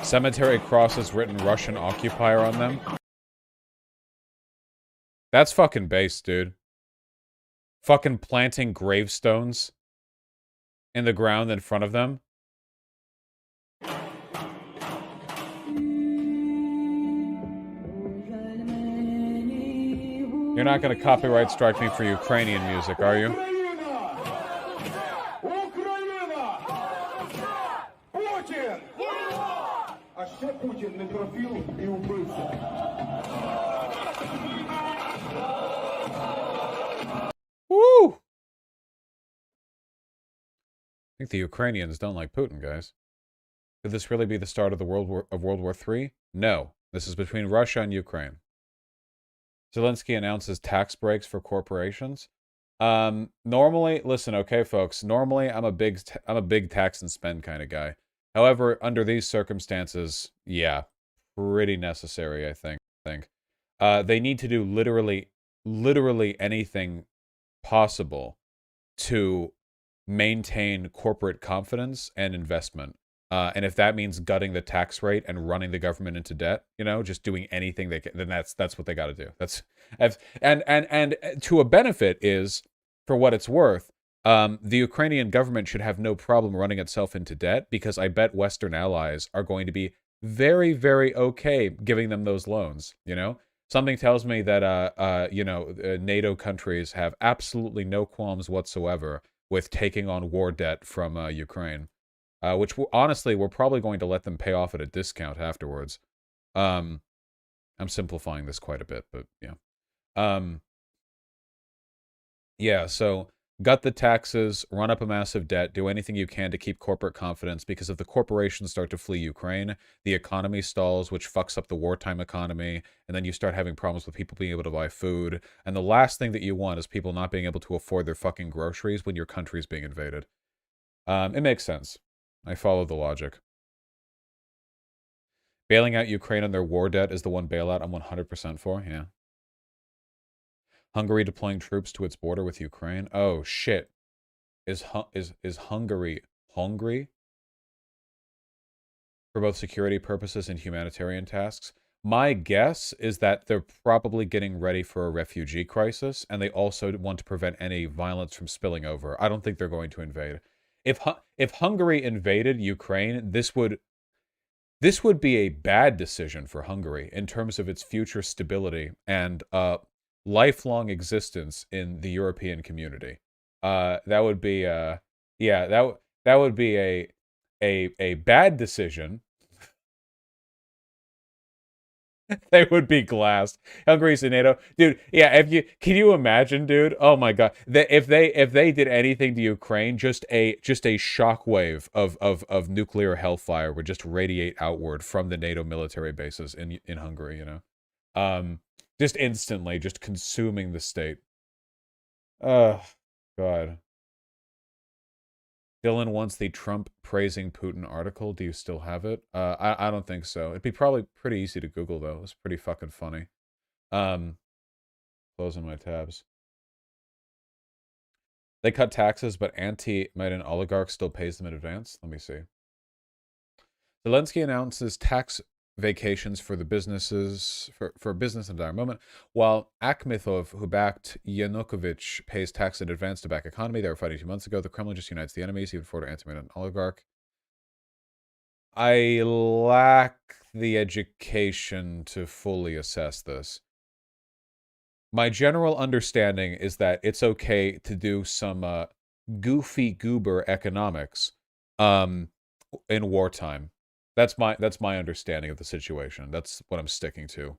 Cemetery crosses written Russian occupier on them. That's fucking base, dude. Fucking planting gravestones in the ground in front of them. You're not gonna copyright strike me for Ukrainian music, are you? Woo! I think the Ukrainians don't like Putin, guys. Could this really be the start of World War III? No. This is between Russia and Ukraine. Zelensky announces tax breaks for corporations. Normally, listen, okay, folks. Normally, I'm a big tax and spend kind of guy. However, under these circumstances, yeah, pretty necessary, I think. They need to do literally anything possible to maintain corporate confidence and investment. And if that means gutting the tax rate and running the government into debt, you know, just doing anything they can, then that's what they got to do. And to a benefit is, for what it's worth, the Ukrainian government should have no problem running itself into debt, because I bet Western allies are going to be very, very okay giving them those loans. You know, something tells me that NATO countries have absolutely no qualms whatsoever with taking on war debt from Ukraine. Which honestly, we're probably going to let them pay off at a discount afterwards. I'm simplifying this quite a bit, but yeah. Yeah, so gut the taxes, run up a massive debt, do anything you can to keep corporate confidence, because if the corporations start to flee Ukraine, the economy stalls, which fucks up the wartime economy, and then you start having problems with people being able to buy food. And the last thing that you want is people not being able to afford their fucking groceries when your country's being invaded. It makes sense. I follow the logic. Bailing out Ukraine on their war debt is the one bailout I'm 100% for, yeah. Hungary deploying troops to its border with Ukraine. Oh, shit. Is Hungary hungry? For both security purposes and humanitarian tasks? My guess is that they're probably getting ready for a refugee crisis, and they also want to prevent any violence from spilling over. I don't think they're going to invade. If Hungary invaded Ukraine, this would be a bad decision for Hungary in terms of its future stability and lifelong existence in the European community. That would be that would be a bad decision. They would be glassed. Hungary's in NATO, dude. Yeah, can you imagine, dude? Oh my god, if they did anything to Ukraine, just a shockwave of nuclear hellfire would just radiate outward from the NATO military bases in Hungary. You know, just instantly, just consuming the state. Oh god. Dylan wants the Trump praising Putin article. Do you still have it? I don't think so. It'd be probably pretty easy to Google though. It's pretty fucking funny. Closing my tabs. They cut taxes, but anti-Maidan oligarch still pays them in advance. Let me see. Zelensky announces tax vacations for the businesses for business in a dire moment, while Akhmetov, who backed Yanukovych, pays tax in advance to back economy. They were fighting 2 months ago. The Kremlin just unites the enemies, even for an anti-Maidan oligarch. I lack the education to fully assess this. My general understanding is that it's okay to do some goofy goober economics in wartime. That's my understanding of the situation. That's what I'm sticking to,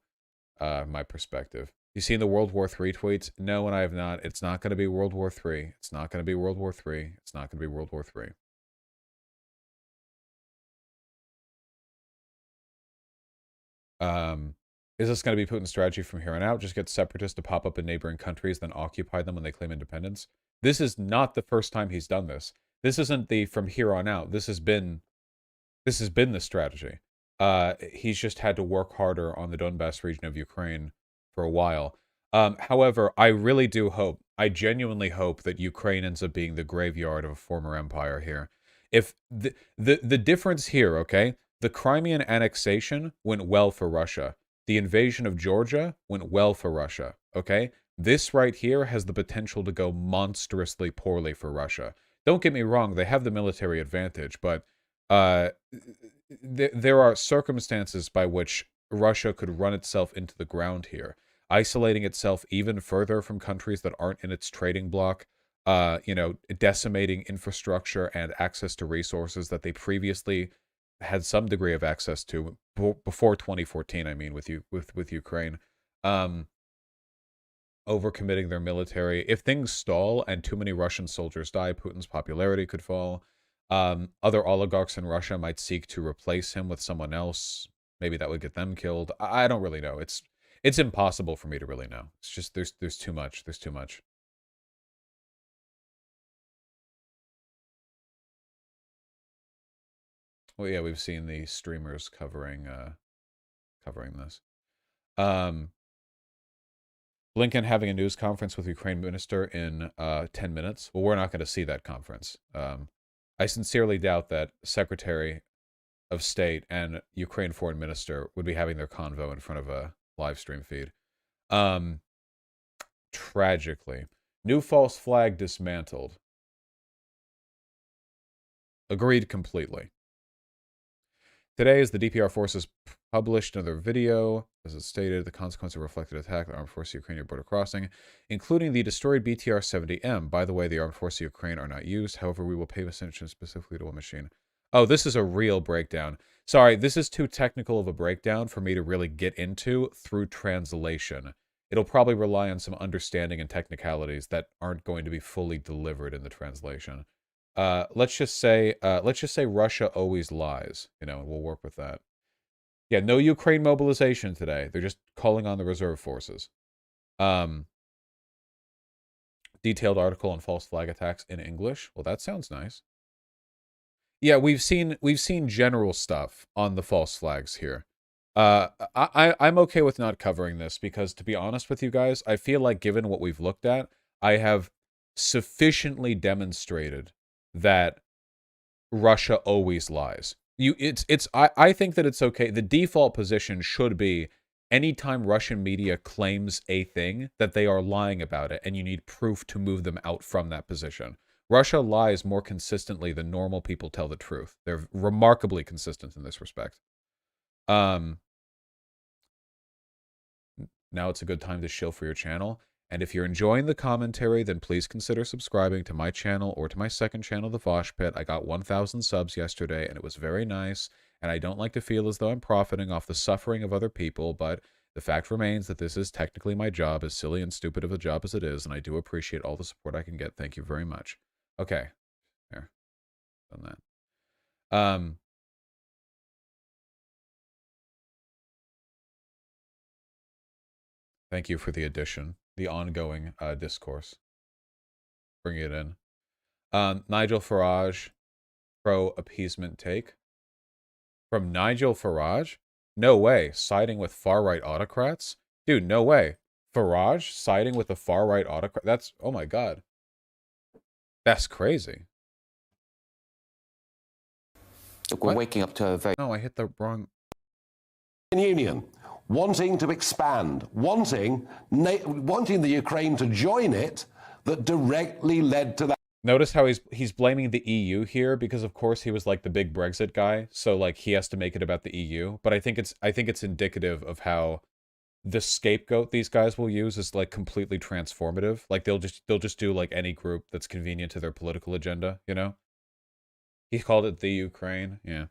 my perspective. You seen the World War III tweets? No, and I have not. It's not going to be World War III. It's not going to be World War III. It's not going to be World War III. Is this going to be Putin's strategy from here on out? Just get separatists to pop up in neighboring countries, then occupy them when they claim independence? This is not the first time he's done this. This isn't the from here on out. This has been the strategy. He's just had to work harder on the Donbass region of Ukraine for a while. However, I really do hope, I genuinely hope that Ukraine ends up being the graveyard of a former empire here. If the difference here, okay, the Crimean annexation went well for Russia. The invasion of Georgia went well for Russia, okay? This right here has the potential to go monstrously poorly for Russia. Don't get me wrong, they have the military advantage, but there are circumstances by which Russia could run itself into the ground here, isolating itself even further from countries that aren't in its trading bloc, decimating infrastructure and access to resources that they previously had some degree of access to before 2014. I mean, with Ukraine, overcommitting their military. If things stall and too many Russian soldiers die, Putin's popularity could fall. Other oligarchs in Russia might seek to replace him with someone else. Maybe that would get them killed. I don't really know. It's impossible for me to really know. It's just there's too much. There's too much. Well, yeah, we've seen the streamers covering this. Blinken having a news conference with Ukraine minister in 10 minutes. Well, we're not going to see that conference. I sincerely doubt that Secretary of State and Ukraine Foreign Minister would be having their convo in front of a live stream feed. Tragically. New false flag dismantled. Agreed completely. Today, as the DPR forces published another video, as it stated, the consequence of reflected attack on the Armed Forces of Ukraine border crossing, including the destroyed BTR-70M. By the way, the Armed Forces of Ukraine are not used. However, we will pay attention specifically to one machine. Oh, this is a real breakdown. Sorry, this is too technical of a breakdown for me to really get into through translation. It'll probably rely on some understanding and technicalities that aren't going to be fully delivered in the translation. Let's just say Russia always lies, and we'll work with that. Yeah, no Ukraine mobilization today. They're just calling on the reserve forces. Detailed article on false flag attacks in English. Well, that sounds nice. Yeah, we've seen general stuff on the false flags here. I'm okay with not covering this because, to be honest with you guys, I feel like given what we've looked at, I have sufficiently demonstrated that Russia always lies. I think that it's okay. The default position should be anytime Russian media claims a thing that they are lying about it, and you need proof to move them out from that position. Russia lies more consistently than normal people tell the truth. They're remarkably consistent in this respect. Now it's a good time to shill for your channel. And if you're enjoying the commentary, then please consider subscribing to my channel or to my second channel, The Vosh Pit. I got 1,000 subs yesterday, and it was very nice. And I don't like to feel as though I'm profiting off the suffering of other people, but the fact remains that this is technically my job, as silly and stupid of a job as it is, and I do appreciate all the support I can get. Thank you very much. Okay. Here. Done that. Thank you for the addition. The ongoing discourse. Bring it in. Nigel Farage, pro-appeasement take. From Nigel Farage? No way. Siding with far-right autocrats? Dude, no way. Farage siding with the far-right autocrat? That's, oh my god. That's crazy. Look, we're waking up to a very... No, I hit the wrong... Union, wanting to expand, wanting the Ukraine to join it, that directly led to that. Notice how he's blaming the EU here because of course he was like the big Brexit guy, so like he has to make it about the EU. But I think it's indicative of how the scapegoat these guys will use is like completely transformative. Like they'll just do like any group that's convenient to their political agenda, you know? He called it the Ukraine, yeah.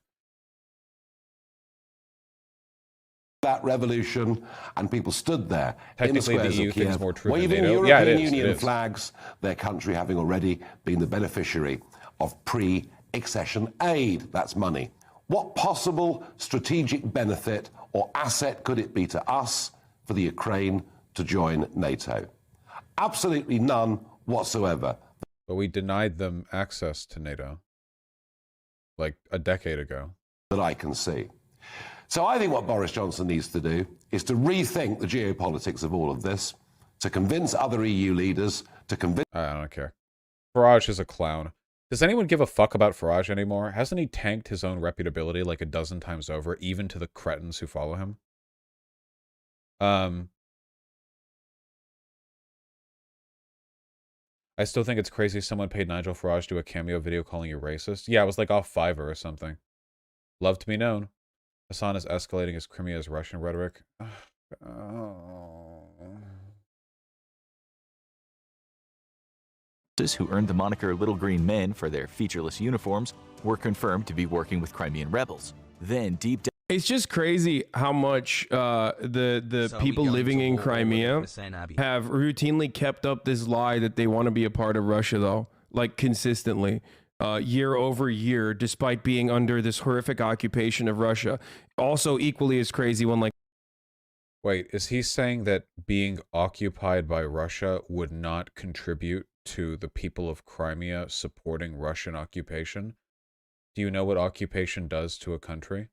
That revolution, and people stood there in the Technically, the squares EU of thinks Kiev, more true than waving NATO. Yeah, it European is, it Union is. flags, their country having already been the beneficiary of pre-accession aid. That's money. What possible strategic benefit or asset could it be to us for the Ukraine to join NATO? Absolutely none whatsoever. But we denied them access to NATO like a decade ago. That I can see. So I think what Boris Johnson needs to do is to rethink the geopolitics of all of this, to convince other EU leaders, to convince... I don't care. Farage is a clown. Does anyone give a fuck about Farage anymore? Hasn't he tanked his own reputability like a dozen times over, even to the cretins who follow him? I still think it's crazy someone paid Nigel Farage to do a cameo video calling you racist. Yeah, it was like off Fiverr or something. Love to be known. Hassan is escalating his Crimea's Russian rhetoric. Who earned the moniker Little Green Men for their featureless uniforms were confirmed to be working with Crimean rebels. Then deep down... It's just crazy how much the people living in Crimea have routinely kept up this lie that they want to be a part of Russia, though, like consistently. Year over year, despite being under this horrific occupation of Russia. Also equally as crazy when like... Wait, is he saying that being occupied by Russia would not contribute to the people of Crimea supporting Russian occupation? Do you know what occupation does to a country?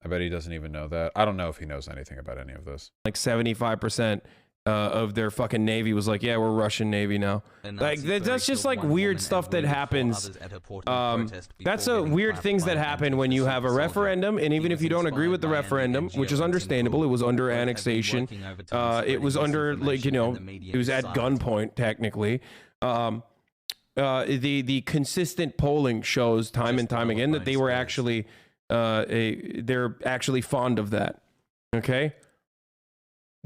I bet he doesn't even know that. I don't know if he knows anything about any of this. Like 75% of their fucking navy was like, yeah, we're Russian Navy now. Like that's just like weird stuff that happens. That's a weird things that happen when you have a referendum, and even if you don't agree with the referendum, which is understandable, it was under annexation. It was under, like, you know, it was at gunpoint technically. The consistent polling shows time and time again that they were actually they're actually fond of that. Okay.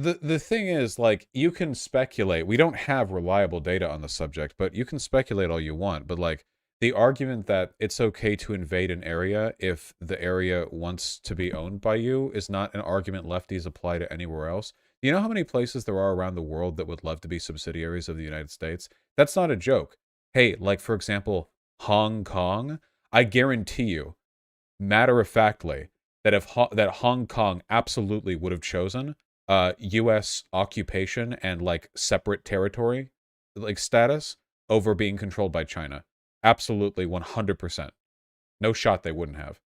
The thing is, like, you can speculate. We don't have reliable data on the subject, but you can speculate all you want. But, like, the argument that it's okay to invade an area if the area wants to be owned by you is not an argument lefties apply to anywhere else. Do you know how many places there are around the world that would love to be subsidiaries of the United States? That's not a joke. Hey, like, for example, Hong Kong, I guarantee you, matter-of-factly, that that Hong Kong absolutely would have chosen U.S. occupation and, like, separate territory, like, status over being controlled by China. Absolutely, 100%. No shot they wouldn't have.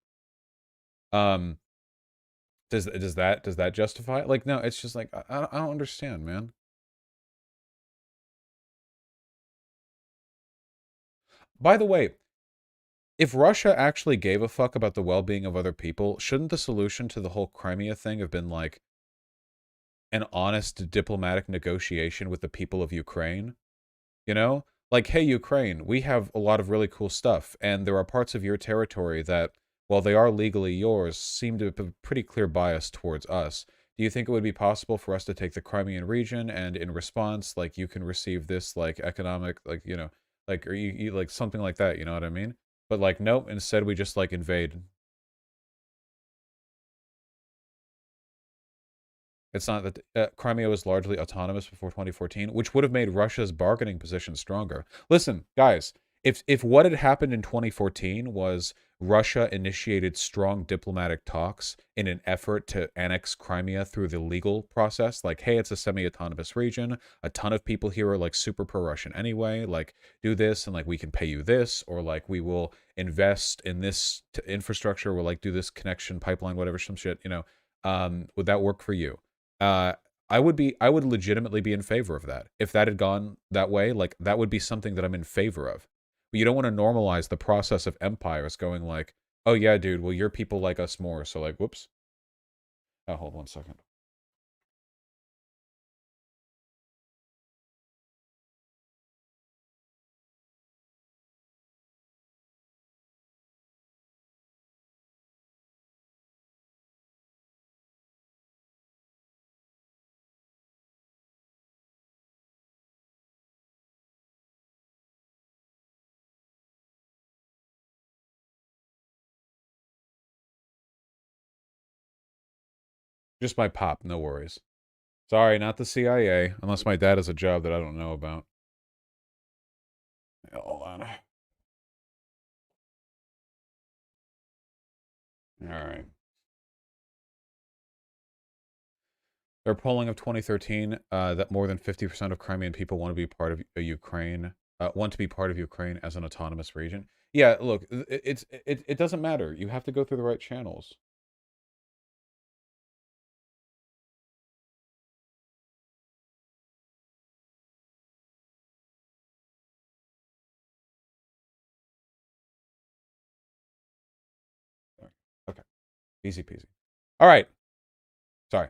Does that justify it? Like, no, it's just like, I don't understand, man. By the way, if Russia actually gave a fuck about the well-being of other people, shouldn't the solution to the whole Crimea thing have been, like, an honest diplomatic negotiation with the people of Ukraine? You know? Like, hey, Ukraine, we have a lot of really cool stuff, and there are parts of your territory that, while they are legally yours, seem to have a pretty clear bias towards us. Do you think it would be possible for us to take the Crimean region, and in response, like, you can receive this, like, economic, like, you know, like, or you like, something like that, you know what I mean? But, like, nope, instead we just, like, invade. It's not that Crimea was largely autonomous before 2014, which would have made Russia's bargaining position stronger. Listen, guys, if what had happened in 2014 was Russia initiated strong diplomatic talks in an effort to annex Crimea through the legal process. Like, hey, it's a semi-autonomous region. A ton of people here are like super pro-Russian anyway. Like, do this and like we can pay you this, or like we will invest in this infrastructure. We'll like do this connection pipeline, whatever, some shit. You know, would that work for you? I would legitimately be in favor of that. If that had gone that way, like that would be something that I'm in favor of. But you don't want to normalize the process of empires going like, oh yeah, dude, well, your people like us more. So like, whoops. Oh, hold 1 second. Just my pop, no worries. Sorry, not the CIA, unless my dad has a job that I don't know about. Hold on. All right. Their polling of 2013 that more than 50% of Crimean people want to be part of Ukraine, want to be part of Ukraine as an autonomous region. Yeah, look, it doesn't matter. You have to go through the right channels. Okay. Easy peasy. All right. Sorry.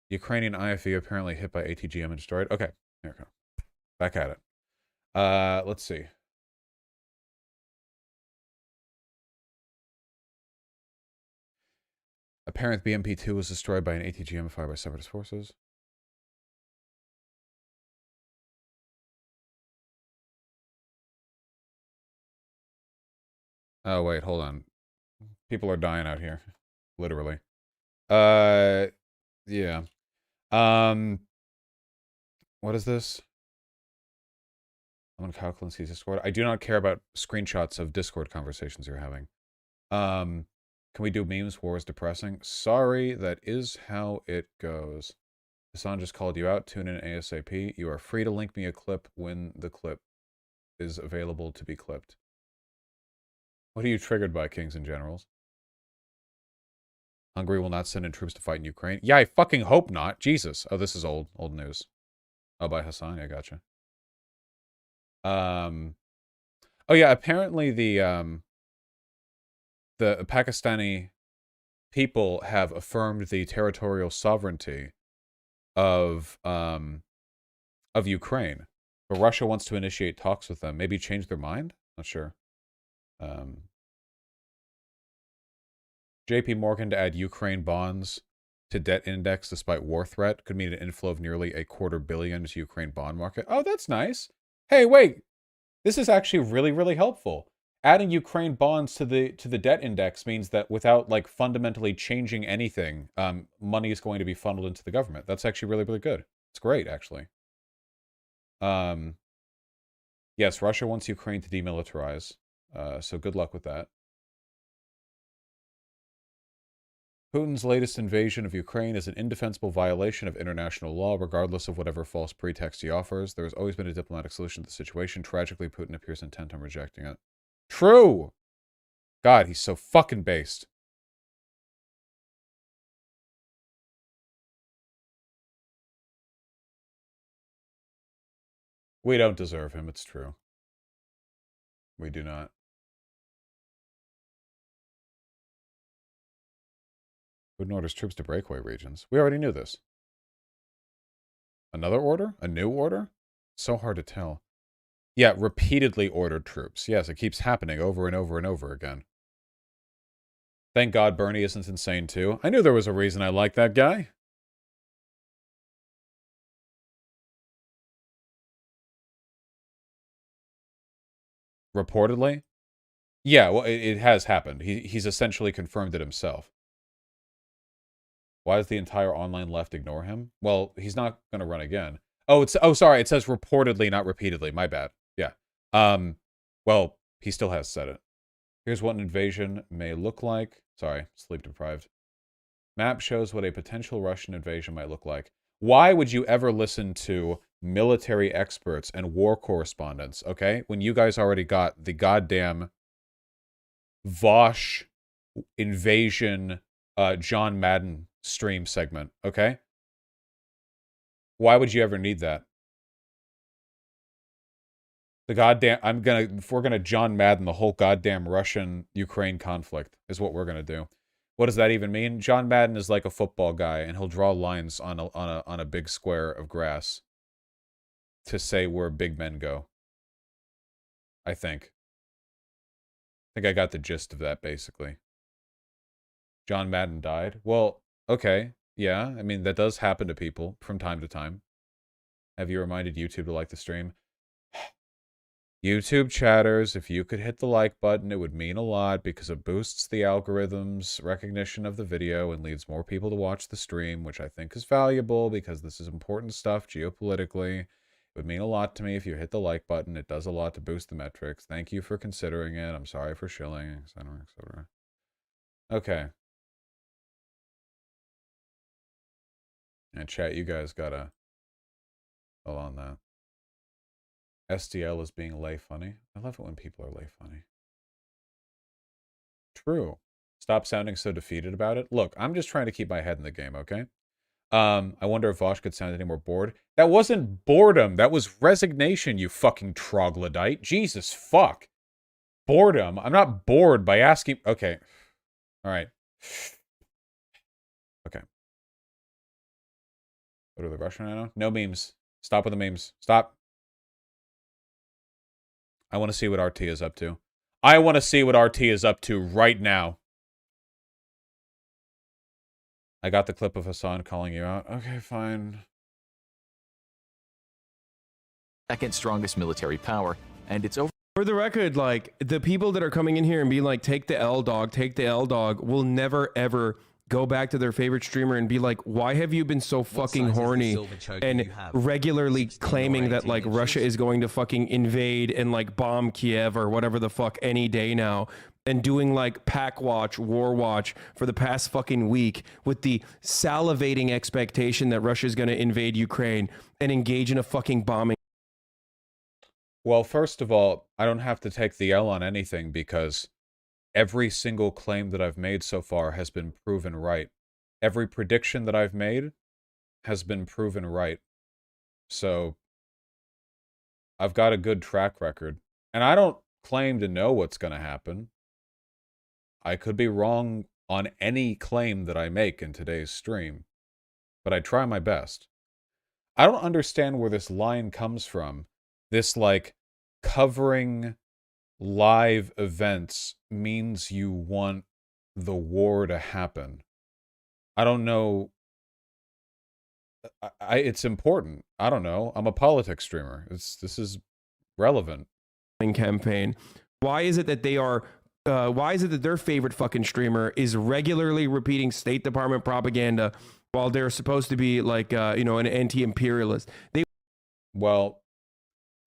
Ukrainian IFE apparently hit by ATGM and destroyed. Okay. Here we go. Back at it. Let's see. Apparent BMP-2 was destroyed by an ATGM fired by separatist forces. Oh, wait, hold on. People are dying out here. Literally. Yeah. What is this? I'm on Kyle Kalinski's Discord. I do not care about screenshots of Discord conversations you're having. Can we do memes? War is depressing. Sorry, that is how it goes. Hassan just called you out. Tune in ASAP. You are free to link me a clip when the clip is available to be clipped. What are you triggered by, Kings and Generals? Hungary will not send in troops to fight in Ukraine. Yeah, I fucking hope not. Jesus. Oh, this is old news. Oh, by Hassan. I gotcha. Oh yeah, apparently the Pakistani people have affirmed the territorial sovereignty of Ukraine, but Russia wants to initiate talks with them. Maybe change their mind? Not sure. JP Morgan to add Ukraine bonds to debt index despite war threat could mean an inflow of nearly $250 million to Ukraine bond market. Oh, that's nice. Hey, wait. This is actually really, really helpful. Adding Ukraine bonds to the debt index means that without like fundamentally changing anything, money is going to be funneled into the government. That's actually really, really good. It's great, actually. Yes, Russia wants Ukraine to demilitarize. So good luck with that. Putin's latest invasion of Ukraine is an indefensible violation of international law, regardless of whatever false pretext he offers. There has always been a diplomatic solution to the situation. Tragically, Putin appears intent on rejecting it. True! God, he's so fucking based. We don't deserve him, it's true. We do not. Putin orders troops to breakaway regions. We already knew this. Another order? A new order? So hard to tell. Yeah, repeatedly ordered troops. Yes, it keeps happening over and over and over again. Thank God Bernie isn't insane too. I knew there was a reason I liked that guy. Reportedly? Yeah, well, it has happened. He's essentially confirmed it himself. Why does the entire online left ignore him? Well, he's not going to run again. Oh, sorry. It says reportedly, not repeatedly. My bad. Yeah. Well, he still has said it. Here's what an invasion may look like. Sorry, sleep deprived. Map shows what a potential Russian invasion might look like. Why would you ever listen to military experts and war correspondents, okay? When you guys already got the goddamn Vosh invasion John Madden stream segment, okay? Why would you ever need that? The goddamn, if we're gonna John Madden the whole goddamn Russian-Ukraine conflict is what we're gonna do. What does that even mean? John Madden is like a football guy, and he'll draw lines on a big square of grass to say where big men go. I think I got the gist of that, basically. John Madden died? Well, okay. Yeah, I mean, that does happen to people from time to time. Have you reminded YouTube to like the stream? YouTube chatters, if you could hit the like button, it would mean a lot because it boosts the algorithm's recognition of the video and leads more people to watch the stream, which I think is valuable because this is important stuff geopolitically. It would mean a lot to me if you hit the like button. It does a lot to boost the metrics. Thank you for considering it. I'm sorry for shilling, etc., etc. Okay. And chat, you guys gotta hold on that. SDL is being lay funny. I love it when people are lay funny. True. Stop sounding so defeated about it. Look, I'm just trying to keep my head in the game, okay? I wonder if Vosh could sound any more bored. That wasn't boredom. That was resignation, you fucking troglodyte. Jesus fuck. Boredom. I'm not bored by asking... Okay. All right. Okay. Go to the Russian now? No memes. Stop with the memes. Stop. I want to see what RT is up to. I want to see what RT is up to right now. I got the clip of Hassan calling you out. Okay, fine. Second strongest military power, and it's over. For the record, like, the people that are coming in here and being like, take the L dog, will never ever go back to their favorite streamer and be like, why have you been so fucking horny and regularly claiming that like Russia is going to fucking invade and like bomb Kiev or whatever the fuck any day now, and doing like Pack Watch, War Watch for the past fucking week with the salivating expectation that Russia is going to invade Ukraine and engage in a fucking bombing. Well, first of all, I don't have to take the L on anything because every single claim that I've made so far has been proven right. Every prediction that I've made has been proven right. So I've got a good track record. And I don't claim to know what's going to happen. I could be wrong on any claim that I make in today's stream, but I try my best. I don't understand where this line comes from. This, like, covering live events means you want the war to happen. I don't know. It's important. I don't know. I'm a politics streamer. This is relevant. Campaign. Why is it that they are? Why is it that their favorite fucking streamer is regularly repeating State Department propaganda while they're supposed to be like, you know, an anti-imperialist? Well,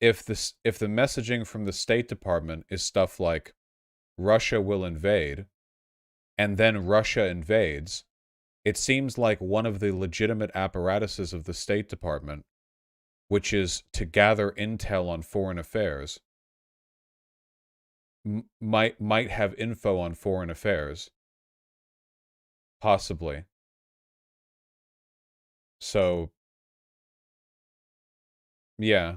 if the messaging from the State Department is stuff like Russia will invade, and then Russia invades, it seems like one of the legitimate apparatuses of the State Department, which is to gather intel on foreign affairs, might have info on foreign affairs. Possibly. So, yeah.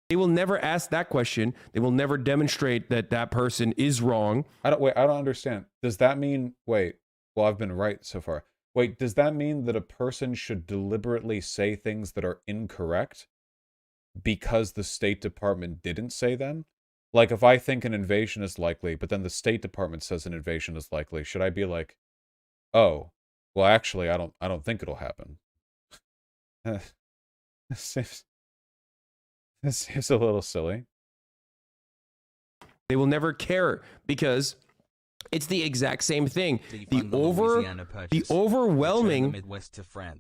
They will never ask that question. They will never demonstrate that that person is wrong. I don't understand. Does that mean, well, I've been right so far. Wait, does that mean that a person should deliberately say things that are incorrect because the State Department didn't say them? Like, if I think an invasion is likely, but then the State Department says an invasion is likely, should I be like, oh, well, actually, I don't think it'll happen. This seems a little silly. They will never care because it's the exact same thing. The overwhelming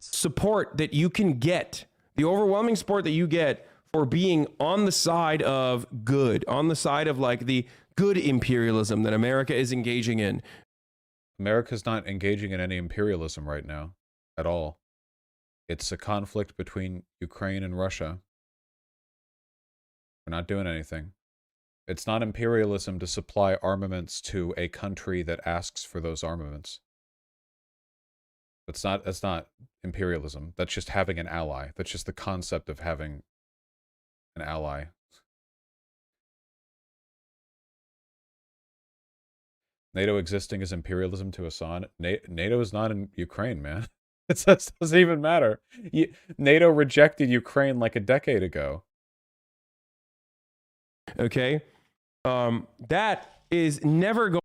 support that you can get, the overwhelming support that you get for being on the side of good, on the side of like the good imperialism that America is engaging in. America's not engaging in any imperialism right now at all. It's a conflict between Ukraine and Russia. We're not doing anything. It's not imperialism to supply armaments to a country that asks for those armaments. That's not imperialism. That's just having an ally. That's just the concept of having an ally. NATO existing is imperialism to Assad. NATO is not in Ukraine, man. It doesn't even matter. NATO rejected Ukraine like a decade ago. Okay? That is never going